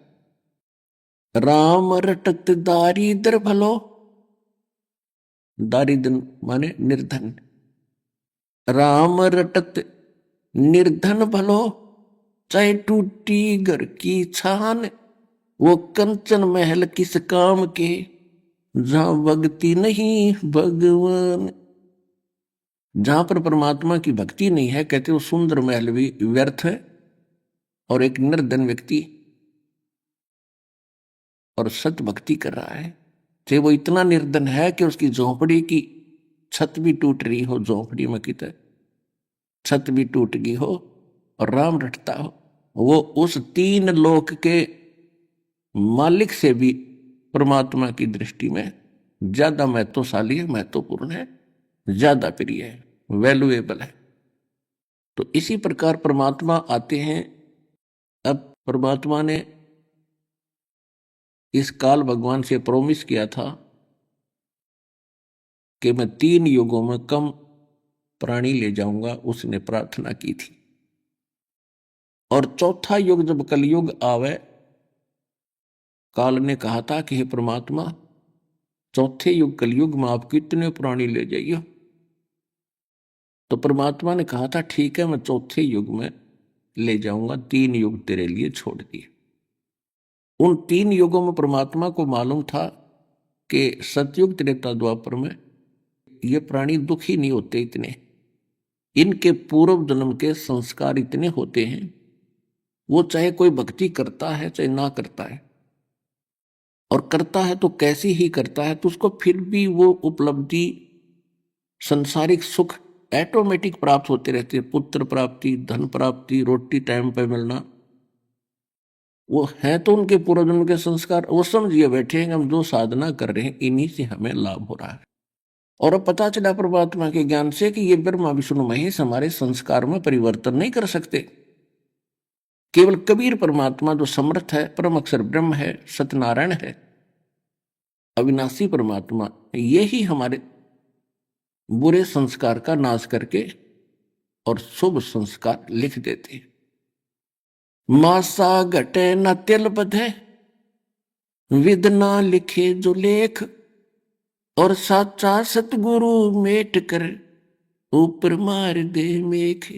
S1: राम रटत दारिद्र भलो, दारिद्र माने निर्धन, राम रटत निर्धन भलो, चाहे टूटी घर की छान, वो कंचन महल किस काम के, जहां भक्ति नहीं भगवान। जहां पर परमात्मा की भक्ति नहीं है, कहते वो सुंदर महल भी व्यर्थ है। और एक निर्धन व्यक्ति और सत भक्ति कर रहा है, चाहे वो इतना निर्धन है कि उसकी झोंपड़ी की छत भी टूट रही हो, झोंपड़ी में कितने छत भी टूट गई हो, और राम रटता हो, वो उस 3 लोक के मालिक से भी परमात्मा की दृष्टि में ज्यादा महत्वशाली है, महत्वपूर्ण है, ज्यादा प्रिय है, वैल्यूएबल है। तो इसी प्रकार परमात्मा आते हैं। अब परमात्मा ने इस काल भगवान से प्रॉमिस किया था कि मैं 3 युगों में कम प्राणी ले जाऊंगा, उसने प्रार्थना की थी। और चौथा युग जब कलयुग आवे, काल ने कहा था कि हे परमात्मा, चौथे युग कलयुग में आप कितने प्राणी ले जाइए। तो परमात्मा ने कहा था ठीक है, मैं चौथे युग में ले जाऊंगा, 3 युग तेरे लिए छोड़ दिए। उन 3 युगों में परमात्मा को मालूम था कि सतयुग त्रेता द्वापर में ये प्राणी दुखी नहीं होते इतने, इनके पूर्व जन्म के संस्कार इतने होते हैं, वो चाहे कोई भक्ति करता है चाहे ना करता है, और करता है तो कैसी ही करता है, तो उसको फिर भी वो उपलब्धि, संसारिक सुख ऑटोमेटिक प्राप्त होते रहते हैं। पुत्र प्राप्ति, धन प्राप्ति, रोटी टाइम पे मिलना, वो है तो उनके पूर्व जन्म के संस्कार। वो समझिए बैठे हैं हम जो साधना कर रहे हैं इन्हीं से हमें लाभ हो रहा है। और अब पता चला परमात्मा के ज्ञान से कि ये ब्रह्मा विष्णु महेश हमारे संस्कार में परिवर्तन नहीं कर सकते। केवल कबीर परमात्मा जो समर्थ है, परम अक्षर ब्रह्म है, सत्यनारायण है, अविनाशी परमात्मा, यही हमारे बुरे संस्कार का नाश करके और शुभ संस्कार लिख देते हैं। मासा घटे न तिल बधे, विद ना लिखे जो लेख, और साचा सतगुरु मेट कर ऊपर मार दे मेख।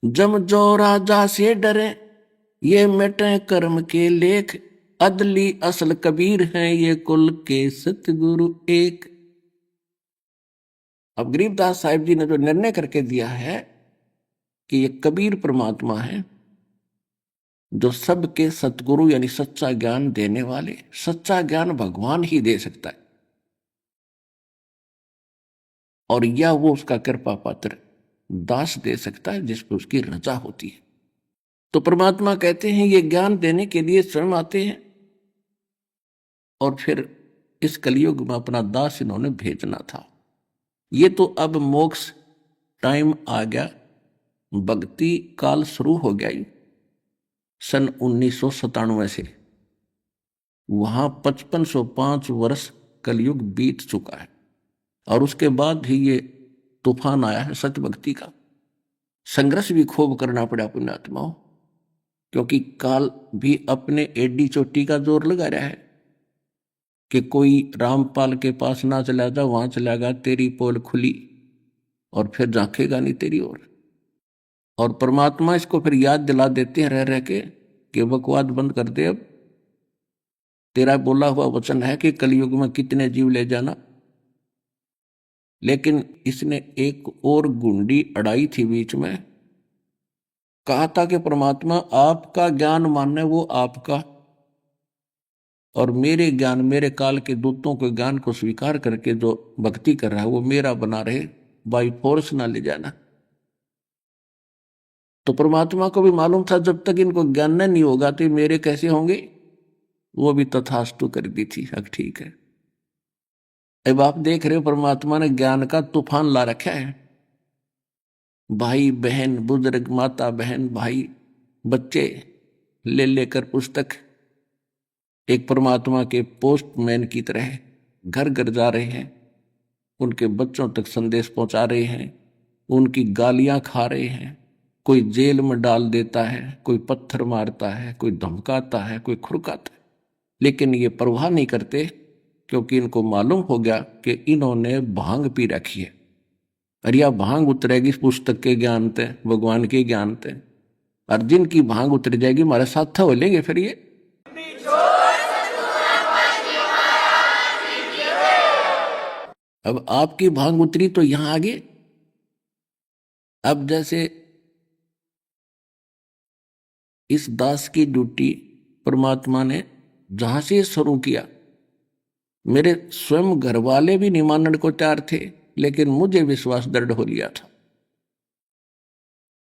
S1: जम जो राजा से डरे, ये मिटे कर्म के लेख, अदली असल कबीर हैं ये कुल के सतगुरु एक। अब गरीबदास साहिब जी ने जो निर्णय करके दिया है कि ये कबीर परमात्मा है जो सबके सतगुरु यानी सच्चा ज्ञान देने वाले। सच्चा ज्ञान भगवान ही दे सकता है, और या वो उसका कृपा पात्र दास दे सकता है जिस पर उसकी रजा होती है। तो परमात्मा कहते हैं ये ज्ञान देने के लिए स्वयं आते हैं, और फिर इस कलयुग में अपना दास इन्होंने भेजना था। ये तो अब मोक्ष टाइम आ गया, भक्ति काल शुरू हो गया सन 1997 से। वहां 5505 वर्ष कलयुग बीत चुका है और उसके बाद ही ये तूफान आया है सच भक्ति का। संघर्ष भी खूब करना पड़ा पुण्यात्माओं, क्योंकि काल भी अपने एडी चोटी का जोर लगा रहा है कि कोई रामपाल के पास ना चला जा, वहां चला गया तेरी पोल खुली और फिर झांकेगा नहीं तेरी ओर। और परमात्मा इसको फिर याद दिला देते हैं रह रह के कि बकवाद बंद कर दे, अब तेरा बोला हुआ वचन है कि कलयुग में कितने जीव ले जाना। लेकिन इसने एक और गुंडी अड़ाई थी बीच में, कहा था कि परमात्मा आपका ज्ञान माने वो आपका, और मेरे ज्ञान मेरे काल के दूतों के ज्ञान को स्वीकार करके जो भक्ति कर रहा है वो मेरा बना रहे, बाई फोर्स ना ले जाना। तो परमात्मा को भी मालूम था जब तक इनको ज्ञान नहीं होगा तो मेरे कैसे होंगे, वो भी तथास्तु कर दी थी। अब ठीक है, अब आप देख रहे हो परमात्मा ने ज्ञान का तूफान ला रखा है। भाई बहन बुजुर्ग माता बहन भाई बच्चे ले लेकर पुस्तक एक परमात्मा के पोस्टमैन की तरह घर घर जा रहे हैं, उनके बच्चों तक संदेश पहुंचा रहे हैं, उनकी गालियां खा रहे हैं। कोई जेल में डाल देता है, कोई पत्थर मारता है, कोई धमकाता है, कोई खुरकाता है, लेकिन ये परवाह नहीं करते क्योंकि इनको मालूम हो गया कि इन्होंने भांग पी रखी है। अरे या भांग उतरेगी इस पुस्तक के ज्ञान से, भगवान के ज्ञान से, और जिनकी भांग उतर जाएगी हमारे साथ हो लेंगे फिर ये। अब आपकी भांग उतरी तो यहां आगे, अब जैसे इस दास की ड्यूटी परमात्मा ने जहां से शुरू किया, मेरे स्वयं घर वाले भी नहीं मानने को तैयार थे, लेकिन मुझे विश्वास दृढ़ हो लिया था।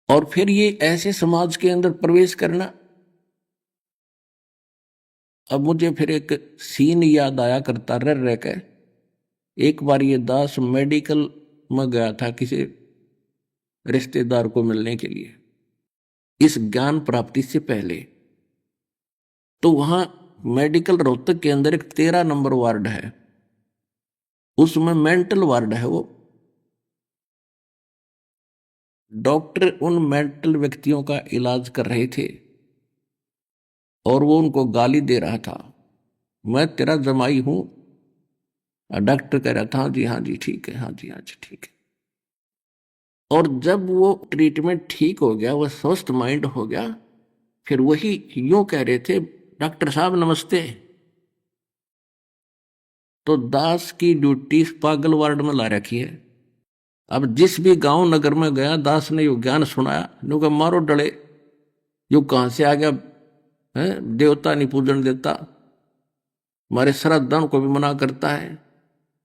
S1: और फिर ये ऐसे समाज के अंदर प्रवेश करना, अब मुझे फिर एक सीन याद आया करता रह रह के। एक बार ये दास मेडिकल में गया था किसी रिश्तेदार को मिलने के लिए, इस ज्ञान प्राप्ति से पहले। तो वहां मेडिकल रोहतक के अंदर एक 13 नंबर वार्ड है, उसमें मेंटल वार्ड है। वो डॉक्टर उन मेंटल व्यक्तियों का इलाज कर रहे थे और वो उनको गाली दे रहा था, मैं तेरा जमाई हूं। डॉक्टर कह रहा था हाँ जी ठीक है, हाँ जी ठीक है। और जब वो ट्रीटमेंट ठीक हो गया, वो स्वस्थ माइंड हो गया, फिर वही यूं कह रहे थे डॉक्टर साहब नमस्ते। तो दास की ड्यूटी पागल वार्ड में ला रखी है। अब जिस भी गांव नगर में गया, दास ने यो ज्ञान सुनाया, नुका मारो डले, यो कहां से आ गया है, देवता नहीं पूजन देता, हमारे श्राद्धान को भी मना करता है,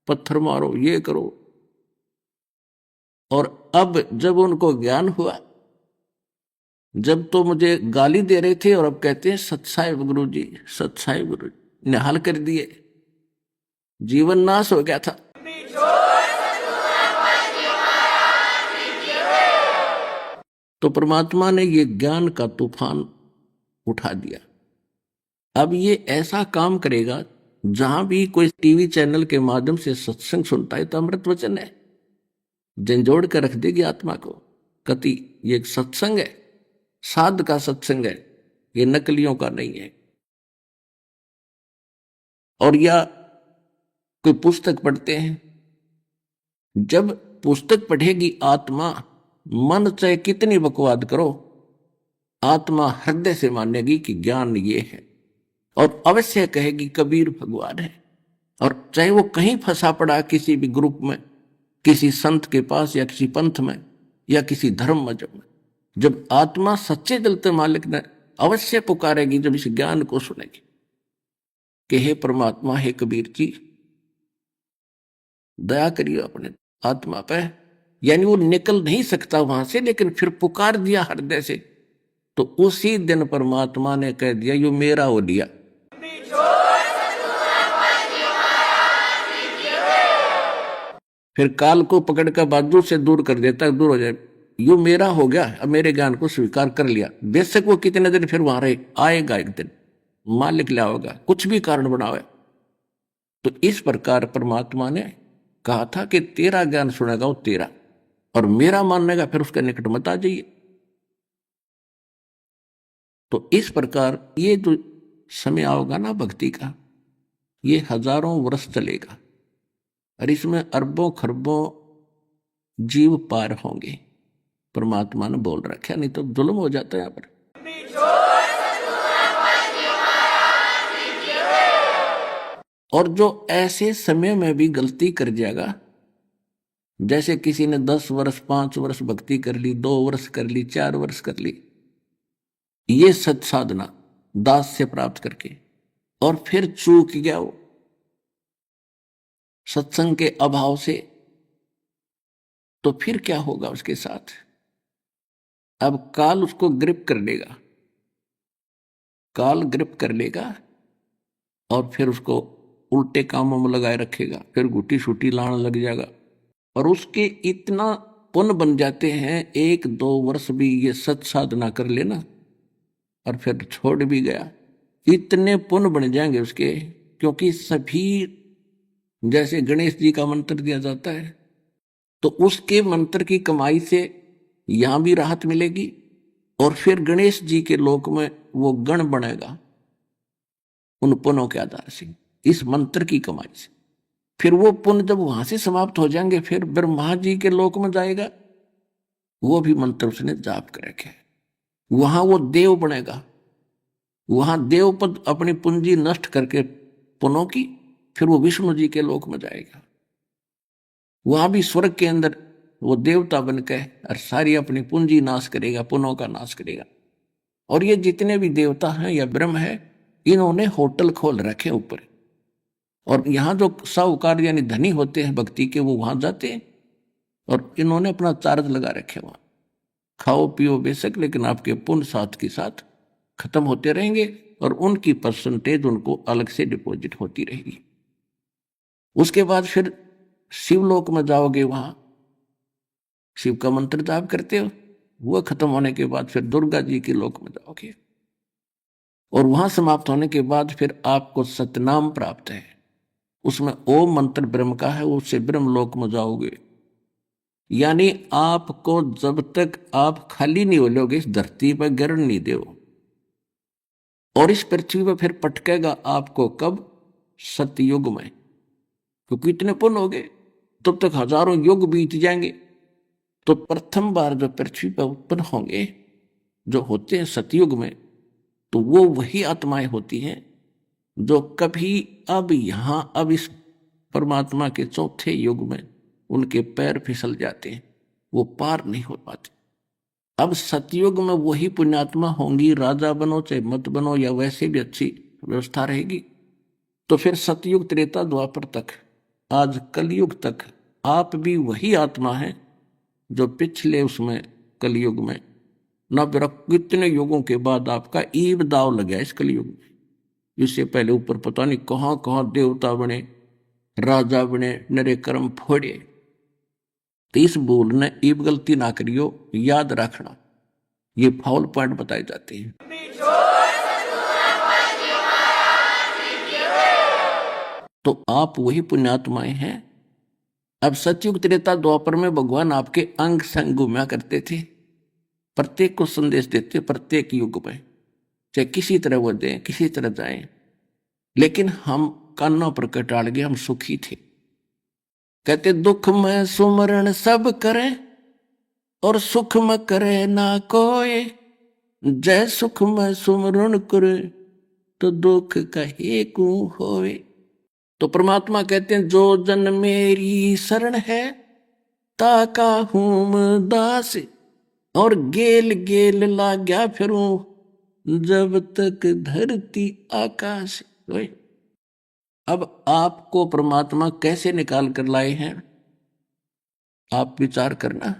S1: पत्थर मारो ये करो। और अब जब उनको ज्ञान हुआ, जब तो मुझे गाली दे रहे थे और अब कहते हैं सत्साई गुरु जी, सत्साई गुरु जी, निहाल कर दिए, जीवन नाश हो गया था। तो परमात्मा ने ये ज्ञान का तूफान उठा दिया। अब ये ऐसा काम करेगा, जहां भी कोई टीवी चैनल के माध्यम से सत्संग सुनता है तो अमृत वचन है, झंझोड़ कर रख देगी आत्मा को। कति ये एक सत्संग है, साध का सत्संग है, ये नकलियों का नहीं है। और या कोई पुस्तक पढ़ते हैं, जब पुस्तक पढ़ेगी आत्मा, मन चाहे कितनी बकवाद करो, आत्मा हृदय से मानेगी कि ज्ञान ये है, और अवश्य कहेगी कबीर भगवान है। और चाहे वो कहीं फंसा पड़ा किसी भी ग्रुप में, किसी संत के पास या किसी पंथ में या किसी धर्म मजहब में, जब आत्मा सच्चे दिल से मालिक ने अवश्य पुकारेगी, जब इस ज्ञान को सुनेगी कि हे परमात्मा, हे कबीर जी दया करिए अपने आत्मा पे। यानी वो निकल नहीं सकता वहां से, लेकिन फिर पुकार दिया हृदय से, तो उसी दिन परमात्मा ने कह दिया यो मेरा हो लिया। फिर काल को पकड़ कर बाजू से दूर कर देता, दूर हो जाए, यो मेरा हो गया, अब मेरे ज्ञान को स्वीकार कर लिया। बेशक वो कितने दिन फिर वहां रहे, आएगा एक दिन, मालिक लिया होगा, कुछ भी कारण बनावे। तो इस प्रकार परमात्मा ने कहा था कि तेरा ज्ञान सुनेगा वो तेरा, और मेरा माननेगा फिर उसके निकट मत आ जाइए। तो इस प्रकार ये जो समय आओगा ना भक्ति का, ये हजारों वर्ष चलेगा, और इसमें अरबों खरबों जीव पार होंगे। परमात्मा ने बोल रखा, नहीं तो जुल्म हो जाता है यहाँ पर। और जो ऐसे समय में भी गलती कर जाएगा, जैसे किसी ने 10 वर्ष 5 वर्ष भक्ति कर ली, 2 वर्ष कर ली, 4 वर्ष कर ली, ये सत साधना दास से प्राप्त करके, और फिर चूक गया वो सत्संग के अभाव से, तो फिर क्या होगा उसके साथ? अब काल उसको ग्रिप कर लेगा, काल ग्रिप कर लेगा, और फिर उसको उल्टे कामों में लगाए रखेगा, फिर गुटी शुटी लाने लग जाएगा, और उसके इतना पुण्य बन जाते हैं, 1-2 वर्ष भी ये सत साधना कर लेना और फिर छोड़ भी गया, इतने पुण्य बन जाएंगे उसके। क्योंकि सभी, जैसे गणेश जी का मंत्र दिया जाता है, तो उसके मंत्र की कमाई से यहां भी राहत मिलेगी, और फिर गणेश जी के लोक में वो गण बनेगा उन पुण्यों के आधार से, इस मंत्र की कमाई से। फिर वो पुण्य जब वहां से समाप्त हो जाएंगे, फिर ब्रह्मा जी के लोक में जाएगा, वो भी मंत्र उसने जाप कर रखे, वहां वो देव बनेगा, वहां देव पद अपनी पूंजी नष्ट करके पुण्यों की, फिर वो विष्णु जी के लोक में जाएगा, वहां भी स्वर्ग के अंदर वो देवता बनकर और सारी अपनी पूंजी नाश करेगा, पुण्यों का नाश करेगा। और ये जितने भी देवता हैं या ब्रह्म है, इन्होंने होटल खोल रखे ऊपर, और यहां जो साहूकार यानी धनी होते हैं भक्ति के, वो वहां जाते हैं, और इन्होंने अपना चार्ज लगा रखे वहां, खाओ पियो बेशक, लेकिन आपके पुण्य साथ के साथ खत्म होते रहेंगे, और उनकी परसेंटेज उनको अलग से डिपॉजिट होती रहेगी। उसके बाद फिर शिवलोक में जाओगे, वहां शिव का मंत्र जाप करते हो, वह खत्म होने के बाद फिर दुर्गा जी के लोक में जाओगे, और वहां समाप्त होने के बाद फिर आपको सतनाम प्राप्त है, उसमें ओम मंत्र ब्रह्म का है, उससे ब्रह्म लोक में जाओगे। यानी आपको जब तक आप खाली नहीं हो लोगे, इस धरती पर गिरन नहीं दो, और इस पृथ्वी पर फिर पटकेगा आपको कब? सतयुग में, क्योंकि इतने पुण्य हो गए, तब तक हजारों युग बीत जाएंगे। तो प्रथम बार जो पृथ्वी पर उत्पन्न होंगे, जो होते हैं सतयुग में, तो वो वही आत्माएं होती हैं जो कभी अब यहां, अब इस परमात्मा के चौथे युग में उनके पैर फिसल जाते हैं, वो पार नहीं हो पाते। अब सतयुग में वही पुण्यात्मा होंगी, राजा बनो चाहे मत बनो, या वैसे भी अच्छी व्यवस्था रहेगी। तो फिर सतयुग त्रेता द्वापर तक, आज कलयुग तक आप भी वही आत्मा है जो पिछले उसमें कलयुग में न कितने युगों के बाद आपका ईब दाव लगा इस कलयुग में। इससे पहले ऊपर पता नहीं कहां कहां देवता बने, राजा बने, नरे कर्म फोड़े। तो इस भूल ने ईब गलती ना करियो, याद रखना, ये फाउल पॉइंट बताए जाते हैं। तो आप वही पुण्यात्माएं हैं। अब सतयुग त्रेता द्वापर में भगवान आपके अंग संग घूमा करते थे, प्रत्येक को संदेश देते, प्रत्येक युग में चाहे किसी तरह वो दें, किसी तरह जाएं, लेकिन हम कानों पर कटाड़ गए, हम सुखी थे। कहते दुख में सुमरण सब करे और सुख में करे ना कोई, जय सुख में सुमरण करे तो दुख कहे को होए। तो परमात्मा कहते हैं जो जन मेरी शरण है ताका हूं दास, और गेल गेल लाग्या फिरूं जब तक धरती आकाश। अब आपको परमात्मा कैसे निकाल कर लाए हैं, आप विचार करना,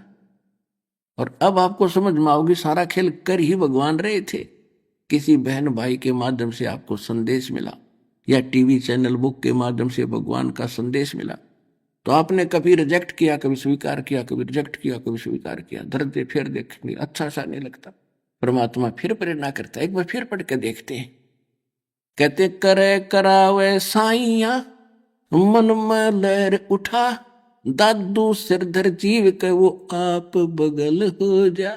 S1: और अब आपको समझ में आओगी सारा खेल कर ही भगवान रहे थे। किसी बहन भाई के माध्यम से आपको संदेश मिला, या टीवी चैनल बुक के माध्यम से भगवान का संदेश मिला, तो आपने कभी रिजेक्ट किया, कभी स्वीकार किया, कभी रिजेक्ट किया, कभी स्वीकार किया। धरते फिर देखेंगे, अच्छा सा नहीं लगता, परमात्मा फिर प्रेरणा करता है, एक बार फिर पढ़ के देखते हैं, कहते करे करावे साइया मन में लहर उठा, दादू सिरधर जीव के वो आप बगल हो जा।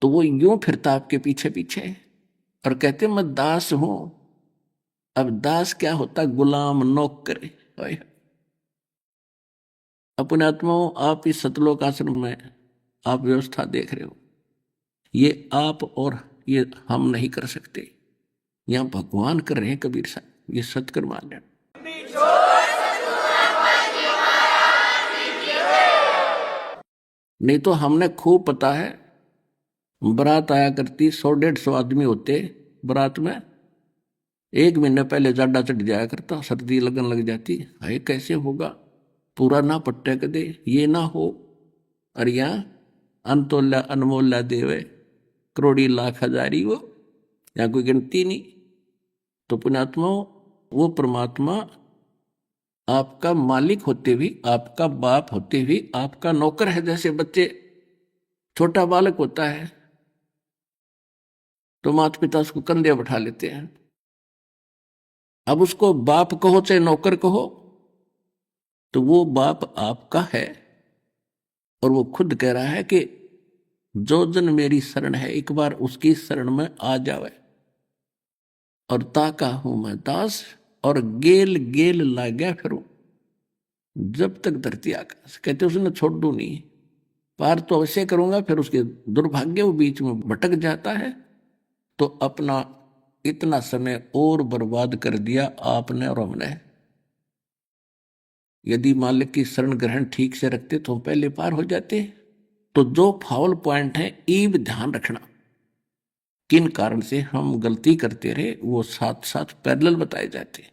S1: तो वो यूं फिरता आपके पीछे पीछे और कहते मैं दास हूं। अब दास क्या होता? गुलाम, नौकर। अपने आत्माओं, आप इस सतलोक आश्रम में आप व्यवस्था देख रहे हो, ये आप और ये हम नहीं कर सकते, यहां भगवान कर रहे हैं। कबीर साहब ये सत्कर मान लें। नहीं तो हमने खूब पता है, बारात आया करती, 100-150 आदमी होते बारात में, 1 महीने पहले जाडा चढ़ जाया करता, सर्दी लगन लग जाती। हाय कैसे होगा, पूरा ना पट्टे कदे, ये ना हो। और यहाँ अनतोल्या अनमोल्या देवे, करोड़ी लाख हजारी वो, यहाँ कोई गिनती नहीं। तो पुण्यात्माओं, वो परमात्मा आपका मालिक होते भी, आपका बाप होते भी आपका नौकर है। जैसे बच्चे, छोटा बालक होता है तो माता पिता उसको कंधे बैठा लेते हैं। अब उसको बाप कहो चाहे नौकर कहो, तो वो बाप आपका है। और वो खुद कह रहा है कि जो जन मेरी शरण है, एक बार उसकी शरण में आ जावे। और ताका हूं मैं दास, और गेल गेल लाग्या फिरूं जब तक धरती आकाश। कहते उसने छोड़ दू नहीं, पार तो अवश्य करूंगा। फिर उसके दुर्भाग्य वो बीच में भटक जाता है, तो अपना इतना समय और बर्बाद कर दिया आपने और हमने। यदि मालिक की शरण ग्रहण ठीक से रखते तो हम पहले पार हो जाते। तो जो फाउल पॉइंट है, ईब ध्यान रखना, किन कारण से हम गलती करते रहे, वो साथ साथ पैरेलल बताए जाते।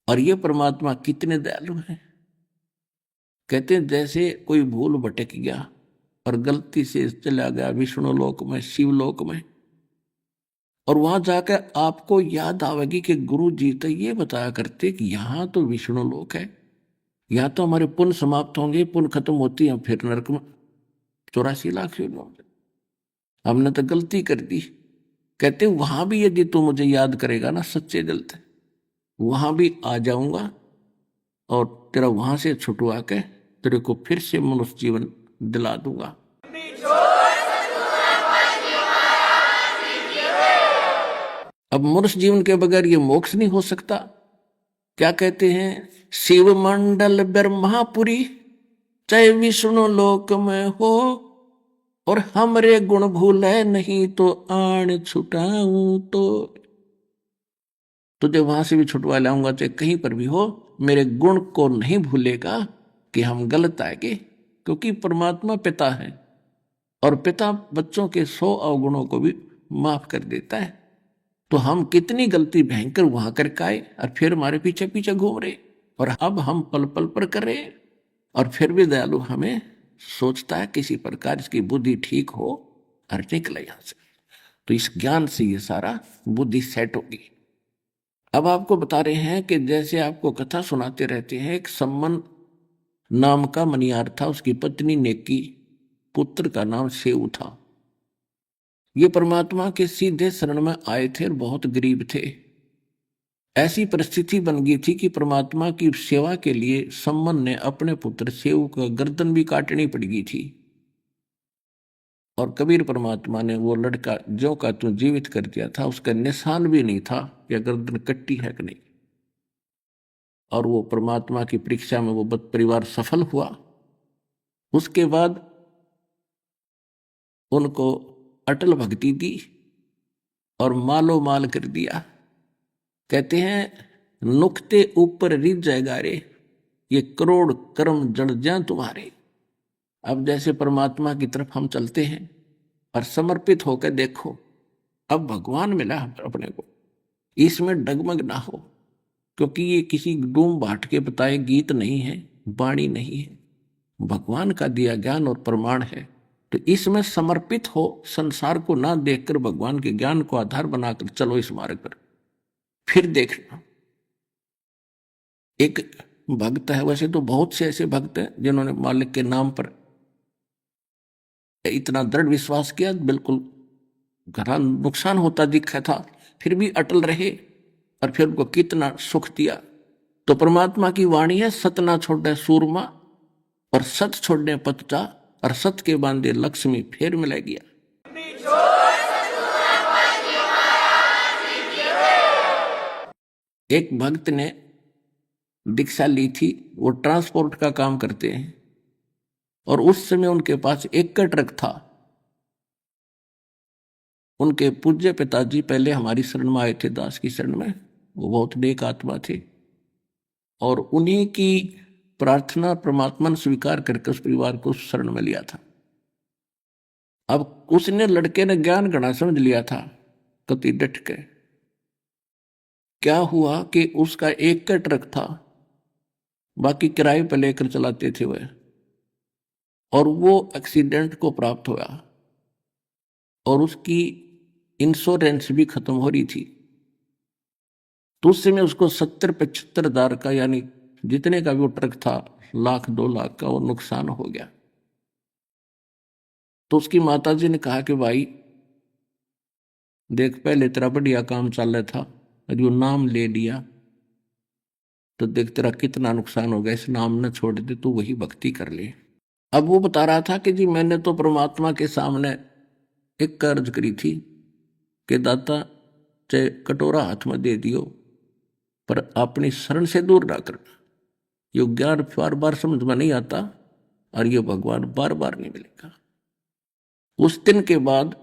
S1: और ये परमात्मा कितने दयालु हैं। कहते हैं जैसे कोई भूल भटक गया और गलती से चला गया विष्णु लोक में, शिव लोक में, और वहां जाकर आपको याद आवेगी कि गुरु जी तो ये बताया करते कि यहां तो विष्णु लोक है, यहां तो हमारे पुण्य समाप्त होंगे, पुण्य खत्म होती है, फिर नरक में 84 लाख योनियों। हमने तो गलती कर दी। कहते वहां भी यदि तू मुझे याद करेगा ना सच्चे दिल से, वहां भी आ जाऊंगा और तेरा वहां से छुटवा के तेरे को फिर से मनुष्य जीवन दिला दूंगा। अब मनुष्य जीवन के बगैर ये मोक्ष नहीं हो सकता। क्या कहते हैं? शिव मंडल ब्रह्मापुरी चाहे विष्णु लोक में हो, और हमरे गुण भूले नहीं तो आण छुटाऊं तो। तुझे वहां से भी छुटवा लाऊंगा, चाहे कहीं पर भी हो, मेरे गुण को नहीं भूलेगा कि हम गलत आएंगे, क्योंकि परमात्मा पिता है और पिता बच्चों के 100 अवगुणों को भी माफ कर देता है। तो हम कितनी गलती भयंकर वहां करके आए और फिर हमारे पीछे पीछे घूम रहे, और अब हम पल पल पर कर रहे। और फिर भी दयालु हमें सोचता है किसी प्रकार इसकी बुद्धि ठीक हो और निकले यहां से। तो इस ज्ञान से ये सारा बुद्धि सेट होगी। अब आपको बता रहे हैं कि जैसे आपको कथा सुनाते रहते हैं, एक सम्मन नाम का मनियार था, उसकी पत्नी नेकी, पुत्र का नाम सेऊ था। ये परमात्मा के सीधे शरण में आए थे और बहुत गरीब थे। ऐसी परिस्थिति बन गई थी कि परमात्मा की सेवा के लिए सम्मन ने अपने पुत्र सेऊ का गर्दन भी काटनी पड़ गई थी। और कबीर परमात्मा ने वो लड़का जो का तू जीवित कर दिया था, उसका निशान भी नहीं था कि गर्दन कट्टी है कि नहीं। और वो परमात्मा की परीक्षा में वो परिवार सफल हुआ। उसके बाद उनको अटल भक्ति दी और मालो माल कर दिया। कहते हैं नुक्ते ऊपर रिझ जाएगा रे, ये करोड़ कर्म जड़ जाएं तुम्हारे। अब जैसे परमात्मा की तरफ हम चलते हैं और समर्पित होकर देखो, अब भगवान मिला अपने को, इसमें डगमग ना हो, क्योंकि ये किसी डूम भाट के बताए गीत नहीं है, वाणी नहीं है, भगवान का दिया ज्ञान और प्रमाण है। तो इसमें समर्पित हो, संसार को ना देखकर भगवान के ज्ञान को आधार बनाकर चलो इस मार्ग पर। फिर देखना, एक भक्त है, वैसे तो बहुत से ऐसे भक्त हैं जिन्होंने मालिक के नाम पर इतना दृढ़ विश्वास किया, बिल्कुल घना नुकसान होता दिखा था, फिर भी अटल रहे और फिर उनको कितना सुख दिया। तो परमात्मा की वाणी है, सत ना छोड़े सूरमा और सत छोड़ने पतजा, और सत के बांधे लक्ष्मी फेर मिलेगी। एक भक्त ने दीक्षा ली थी, वो ट्रांसपोर्ट का काम करते हैं, और उस समय उनके पास एक का ट्रक था। उनके पूज्य पिताजी पहले हमारी शरण में आए थे, दास की शरण में, वो बहुत नेक आत्मा थे, और उन्हीं की प्रार्थना परमात्मा ने स्वीकार करके उस परिवार को शरण में लिया था। अब उसने, लड़के ने ज्ञान गणा समझ लिया था, कति डट के। क्या हुआ कि उसका एक का ट्रक था, बाकी किराए पर लेकर चलाते थे वह, और वो एक्सीडेंट को प्राप्त हुआ और उसकी इंश्योरेंस भी खत्म हो रही थी। तो उस समय उसको 70-75 हज़ार का, यानी जितने का भी वो ट्रक था, 1,00,000-2 लाख का, वो नुकसान हो गया। तो उसकी माताजी ने कहा कि भाई देख, पहले तेरा बढ़िया काम चल रहा था, जो नाम ले लिया तो देख तेरा कितना नुकसान हो गया, इस नाम न छोड़ दे, तू वही भक्ति कर ले। अब वो बता रहा था कि जी मैंने तो परमात्मा के सामने एक अर्ज करी थी कि दाता चाहे कटोरा हाथ में दे दियो पर अपनी शरण से दूर ना करना। ये ज्ञान बार बार समझ में नहीं आता और ये भगवान बार बार नहीं मिलेगा। उस दिन के बाद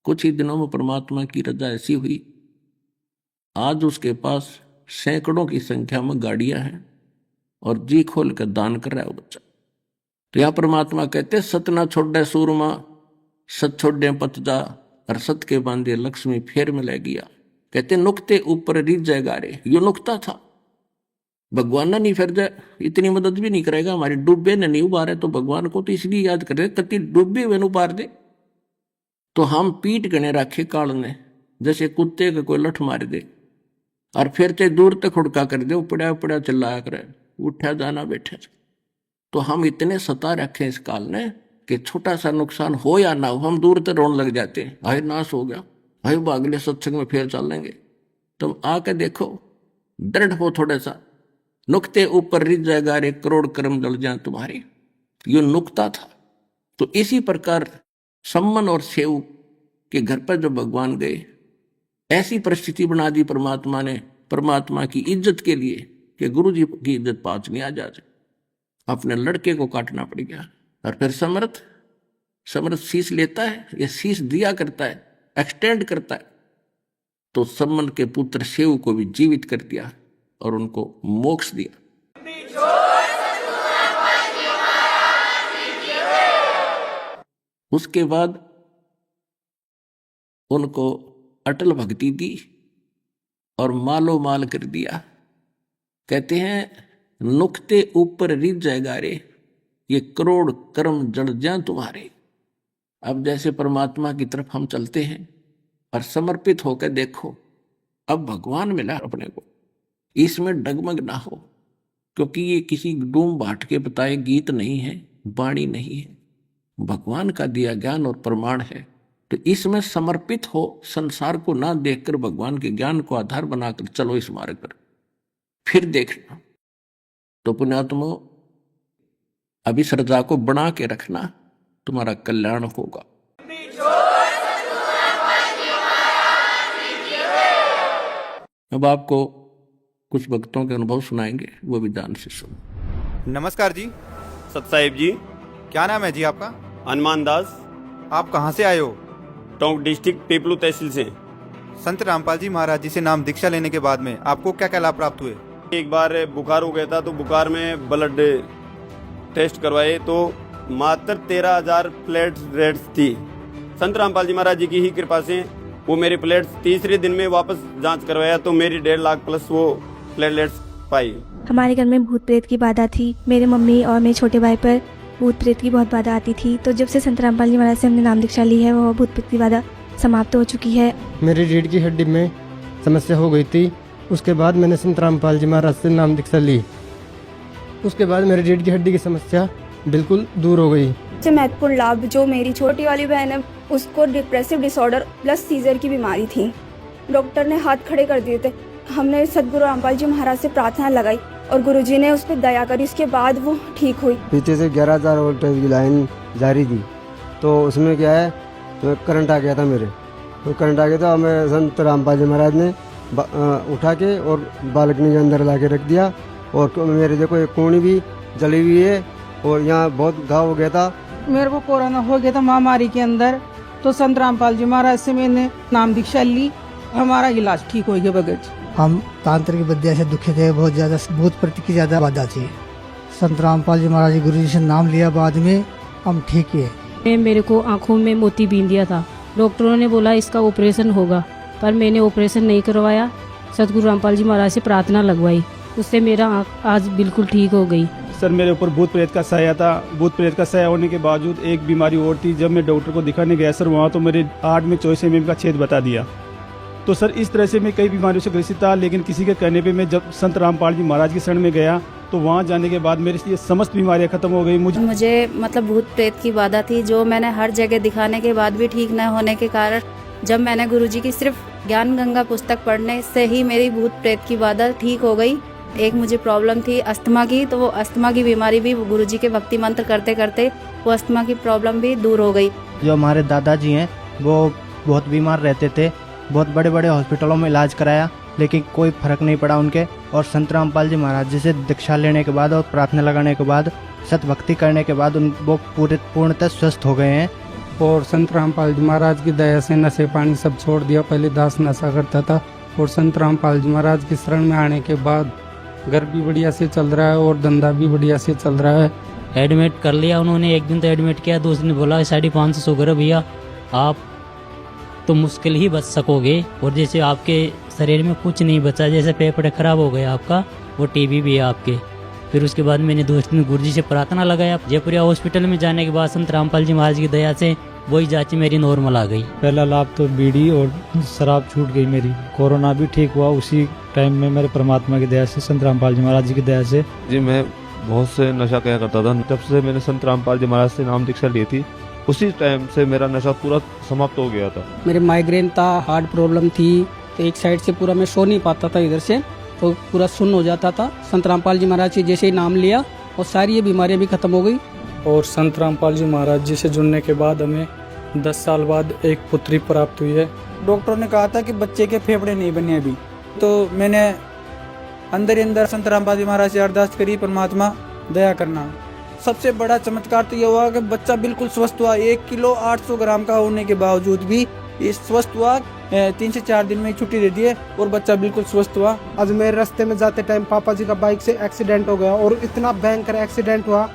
S1: कुछ ही दिनों में परमात्मा की रजा ऐसी हुई, आज उसके पास सैकड़ों की संख्या में गाड़ियां हैं और जी खोल कर दान कर रहा है वो बच्चा। तो यह परमात्मा कहते, सत ना छोड़े सूरमा, सत छोड़े पतजा, और सत के बांधे लक्ष्मी फेर मिलेगी। कहते नुक्ते ऊपर रिझ जाएगा रे, यो नुक्ता था, भगवान ना नहीं फिर जाए, इतनी मदद भी नहीं करेगा, हमारी डूबे ने नहीं उबारे तो भगवान को तो इसलिए याद करे कति डूबे वे उबार दे। तो हम पीठ गणे रखे काल ने, जैसे कुत्ते का कोई लठ मार दे और फिर चाहे दूर तक हुड़का कर दे, उपड़ा उपड़ा चिल्लाया करे, उठा जाना बैठे। तो हम इतने सता रखे इस काल ने कि छोटा सा नुकसान हो या ना हो, हम दूर तक रोने लग जाते हैं, हाय नाश हो गया, हाय अगले सत्संग में फिर चल लेंगे। तुम आके देखो, दृढ़ हो थोड़ा सा, नुक्ते ऊपर रिझ जाएगा रे, करोड़ कर्म जल जाए तुम्हारे, यो नुक्ता था। तो इसी प्रकार सम्मन और सेव के घर पर जब भगवान गए, ऐसी परिस्थिति बना दी परमात्मा ने, परमात्मा की इज्जत के लिए कि गुरु जी की इज्जत पाच नहीं आ जाए, अपने लड़के को काटना पड़ गया। और फिर समर्थ शीश लेता है, ये शीश दिया करता है, एक्सटेंड करता है। तो सम्मन के पुत्र सेव को भी जीवित कर दिया और उनको मोक्ष दिया। उसके बाद उनको अटल भक्ति दी और मालो माल कर दिया। कहते हैं नुक्ते ऊपर रिझ जाएगा रे, ये करोड़ कर्म जड़ जाए तुम्हारे। अब जैसे परमात्मा की तरफ हम चलते हैं और समर्पित होकर देखो, अब भगवान मिला अपने को, इसमें डगमग ना हो, क्योंकि ये किसी डूम भाट के बताए गीत नहीं है, वाणी नहीं है, भगवान का दिया ज्ञान और प्रमाण है। तो इसमें समर्पित हो, संसार को ना देखकर भगवान के ज्ञान को आधार बनाकर चलो इस मार्ग पर, फिर देखना। तो पुण्यात्मों, अभी श्रद्धा को बना के रखना, तुम्हारा कल्याण होगा। अब आपको कुछ भक्तों के अनुभव सुनाएंगे, वो भी ध्यान से सुनो।
S9: नमस्कार जी।
S10: सत साहिब जी।
S9: क्या नाम है जी आपका?
S10: हनुमान दास।
S9: आप कहाँ से आए हो?
S10: टोंक डिस्ट्रिक्ट पीपलू तहसील से।
S9: संत रामपाल जी महाराज जी से नाम दीक्षा लेने के बाद में आपको क्या क्या लाभ प्राप्त हुए?
S10: एक बार बुखार हो गया था, तो बुखार में ब्लड टेस्ट करवाए तो मात्र 13,000 प्लेटलेट्स थी। संत रामपाल जी महाराज जी की ही कृपा से वो मेरी प्लेट्स तीसरे दिन में वापस जांच करवाया तो मेरी 1.5 लाख प्लस वो प्लेटलेट्स पाई।
S11: हमारे घर में भूत प्रेत की बाधा थी, मेरे मम्मी और मेरे छोटे भाई पर भूत प्रेत की बहुत बाधा आती थी। तो जब से संत रामपाल जी महाराज से हमने नाम दीक्षा ली है, वो भूत प्रेत की बाधा समाप्त हो चुकी है।
S12: मेरी रीढ़ की हड्डी में समस्या हो गई थी, उसके बाद मैंने संत रामपाल जी महाराज से नाम दीक्षा ली। उसके बाद मेरी रीढ़ की हड्डी की समस्या बिल्कुल दूर हो गई।
S13: सबसे महत्वपूर्ण लाभ जो मेरी छोटी वाली बहन है उसको डिप्रेसिव डिसऑर्डर प्लस सीजर की बीमारी थी। डॉक्टर ने हाथ खड़े कर दिए थे। हमने सदगुरु रामपाल जी महाराज से प्रार्थना लगाई और गुरुजी ने उस पर दया करी, उसके बाद वो ठीक हुई।
S12: पीछे से 11,000 वोल्टेज की लाइन जारी थी, तो उसमें क्या है तो करंट आ गया था मेरे। तो करंट आ गया था, हमें संत रामपाल जी महाराज ने उठा के और बालकनी के अंदर ला के रख दिया। और मेरे देखो एक कोनी भी जली हुई है और यहाँ बहुत घाव हो गया था।
S14: मेरे को कोरोना हो गया था महामारी के अंदर, तो संत रामपाल जी महाराज से मैंने नाम दीक्षा ली, हमारा इलाज ठीक हो गया बगैर।
S15: हम तांत्रिक विद्या से दुखी थे, बहुत ज्यादा भूत प्रेत की ज्यादा बाधा थी। संत रामपाल जी महाराज गुरु जी से नाम लिया, बाद में हम ठीक है।
S16: मेरे को आंखों में मोती बीन दिया था, डॉक्टरों ने बोला इसका ऑपरेशन होगा, पर मैंने ऑपरेशन नहीं करवाया। सतगुरु रामपाल जी महाराज से प्रार्थना लगवाई, उससे मेरा आँख आज बिल्कुल ठीक हो गई।
S17: सर मेरे ऊपर भूत प्रेत का साया था। भूत प्रेत का साया होने के बावजूद एक बीमारी और थी। जब मैं डॉक्टर को दिखाने गया सर वहाँ, तो मेरे 8 में 24 mm का छेद बता दिया। तो सर इस तरह से मैं कई बीमारियों से ग्रसित था, लेकिन किसी के कहने पे मैं जब संत रामपाल जी महाराज की शरण में गया तो वहाँ जाने के बाद मेरी ये समस्त बीमारियाँ खत्म हो गई।
S18: मुझे मतलब भूत प्रेत की बाधा थी, जो मैंने हर जगह दिखाने के बाद भी ठीक न होने के कारण जब मैंने गुरुजी की सिर्फ ज्ञान गंगा पुस्तक पढ़ने से ही मेरी भूत प्रेत की बाधा ठीक हो गई। एक मुझे प्रॉब्लम थी अस्थमा की, तो वो अस्थमा की बीमारी भी गुरुजी के भक्ति मंत्र करते करते वो अस्थमा की प्रॉब्लम भी दूर हो गई।
S19: जो हमारे दादाजी हैं वो बहुत बीमार रहते थे, बहुत बड़े बड़े हॉस्पिटलों में इलाज कराया, लेकिन कोई फर्क नहीं पड़ा उनके। और संत रामपाल जी महाराज जी से दीक्षा लेने के बाद और प्रार्थना लगाने के बाद, सत भक्ति करने के बाद वो पूर्णतः स्वस्थ हो गए हैं।
S20: और संत रामपाल जी महाराज की दया से नशे पानी सब छोड़ दिया। पहले दास नशा करता था, और संत रामपाल जी महाराज की शरण में आने के बाद घर भी बढ़िया से चल रहा है और धंधा भी बढ़िया से चल रहा है।
S16: एडमिट कर लिया उन्होंने, एक दिन तो एडमिट किया, दूसरे दिन बोला 550 शुगर है भैया, आप तो मुश्किल ही बच सकोगे। और जैसे आपके शरीर में कुछ नहीं बचा, जैसे पेपर खराब हो गया आपका, वो टीबी भी है आपके। फिर उसके बाद मैंने दोस्त गुरुजी से प्रार्थना लगाया। जयपुरिया हॉस्पिटल में जाने के बाद संत रामपाल जी महाराज की दया से वही जांच मेरी नॉर्मल आ गई।
S21: पहला लाभ तो बीड़ी और शराब छूट गई मेरी। कोरोना भी ठीक हुआ उसी टाइम में, मेरे परमात्मा की दया से, संत रामपाल जी महाराज जी की दया से।
S22: जी मैं बहुत से नशा किया करता था। जब से मैंने संत रामपाल जी महाराज से नाम दीक्षा ली थी, उसी टाइम से मेरा नशा पूरा समाप्त हो गया था।
S14: मेरे माइग्रेन था, हार्ट प्रॉब्लम थी, तो एक साइड से पूरा मैं सो नहीं पाता था, इधर से तो पूरा सुन्न हो जाता था। संत रामपाल जी महाराज जी जैसे ही नाम लिया और सारी ये बीमारियां भी खत्म हो गई।
S20: और संत रामपाल जी महाराज जी से जुड़ने के बाद हमें 10 साल बाद एक पुत्री प्राप्त हुई है।
S23: डॉक्टरों ने कहा था कि बच्चे के फेफड़े नहीं बने अभी, तो मैंने अंदर ही अंदर संत रामपाल जी महाराज से अरदास करी, परमात्मा दया करना। सबसे बड़ा चमत्कार तो यह हुआ कि बच्चा बिल्कुल स्वस्थ हुआ। 1 किलो 800 ग्राम का होने के बावजूद भी ये स्वस्थ हुआ। 3 से 4 दिन में छुट्टी दे दी है और बच्चा बिल्कुल स्वस्थ हुआ।
S24: अजमेर रास्ते में जाते टाइम पापा जी का बाइक से एक्सीडेंट हो गया, और इतना भयंकर एक्सीडेंट हुआ,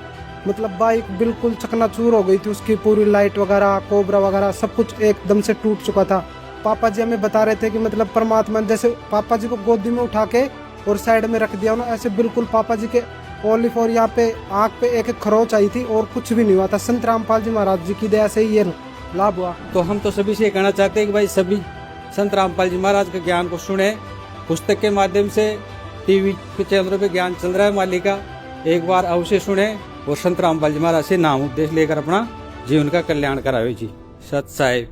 S24: मतलब बाइक बिल्कुल चकनाचूर हो गई थी। उसकी पूरी लाइट वगैरह, कोबरा वगैरह सब कुछ एकदम से टूट चुका था। पापा जी हमें बता रहे थे कि मतलब परमात्मा जैसे पापा जी को गोदी में उठा के और साइड में रख दिया ना, ऐसे बिल्कुल पापा जी के ओलिफ और यहाँ पे आँख पे एक खरोच आई थी और कुछ भी नहीं हुआ था। संत रामपाल जी महाराज जी की दया से ही ये लाभ हुआ।
S23: तो हम तो सभी से कहना चाहते हैं कि भाई सभी संत रामपाल जी महाराज के ज्ञान को सुने। पुस्तक के माध्यम से, टीवी के चैनलों पे ज्ञान चल रहा है मालिक का, एक बार अवश्य सुने और संत रामपाल जी महाराज से नाम उपदेश लेकर अपना जीवन का कल्याण करावे जी। सत साहिब।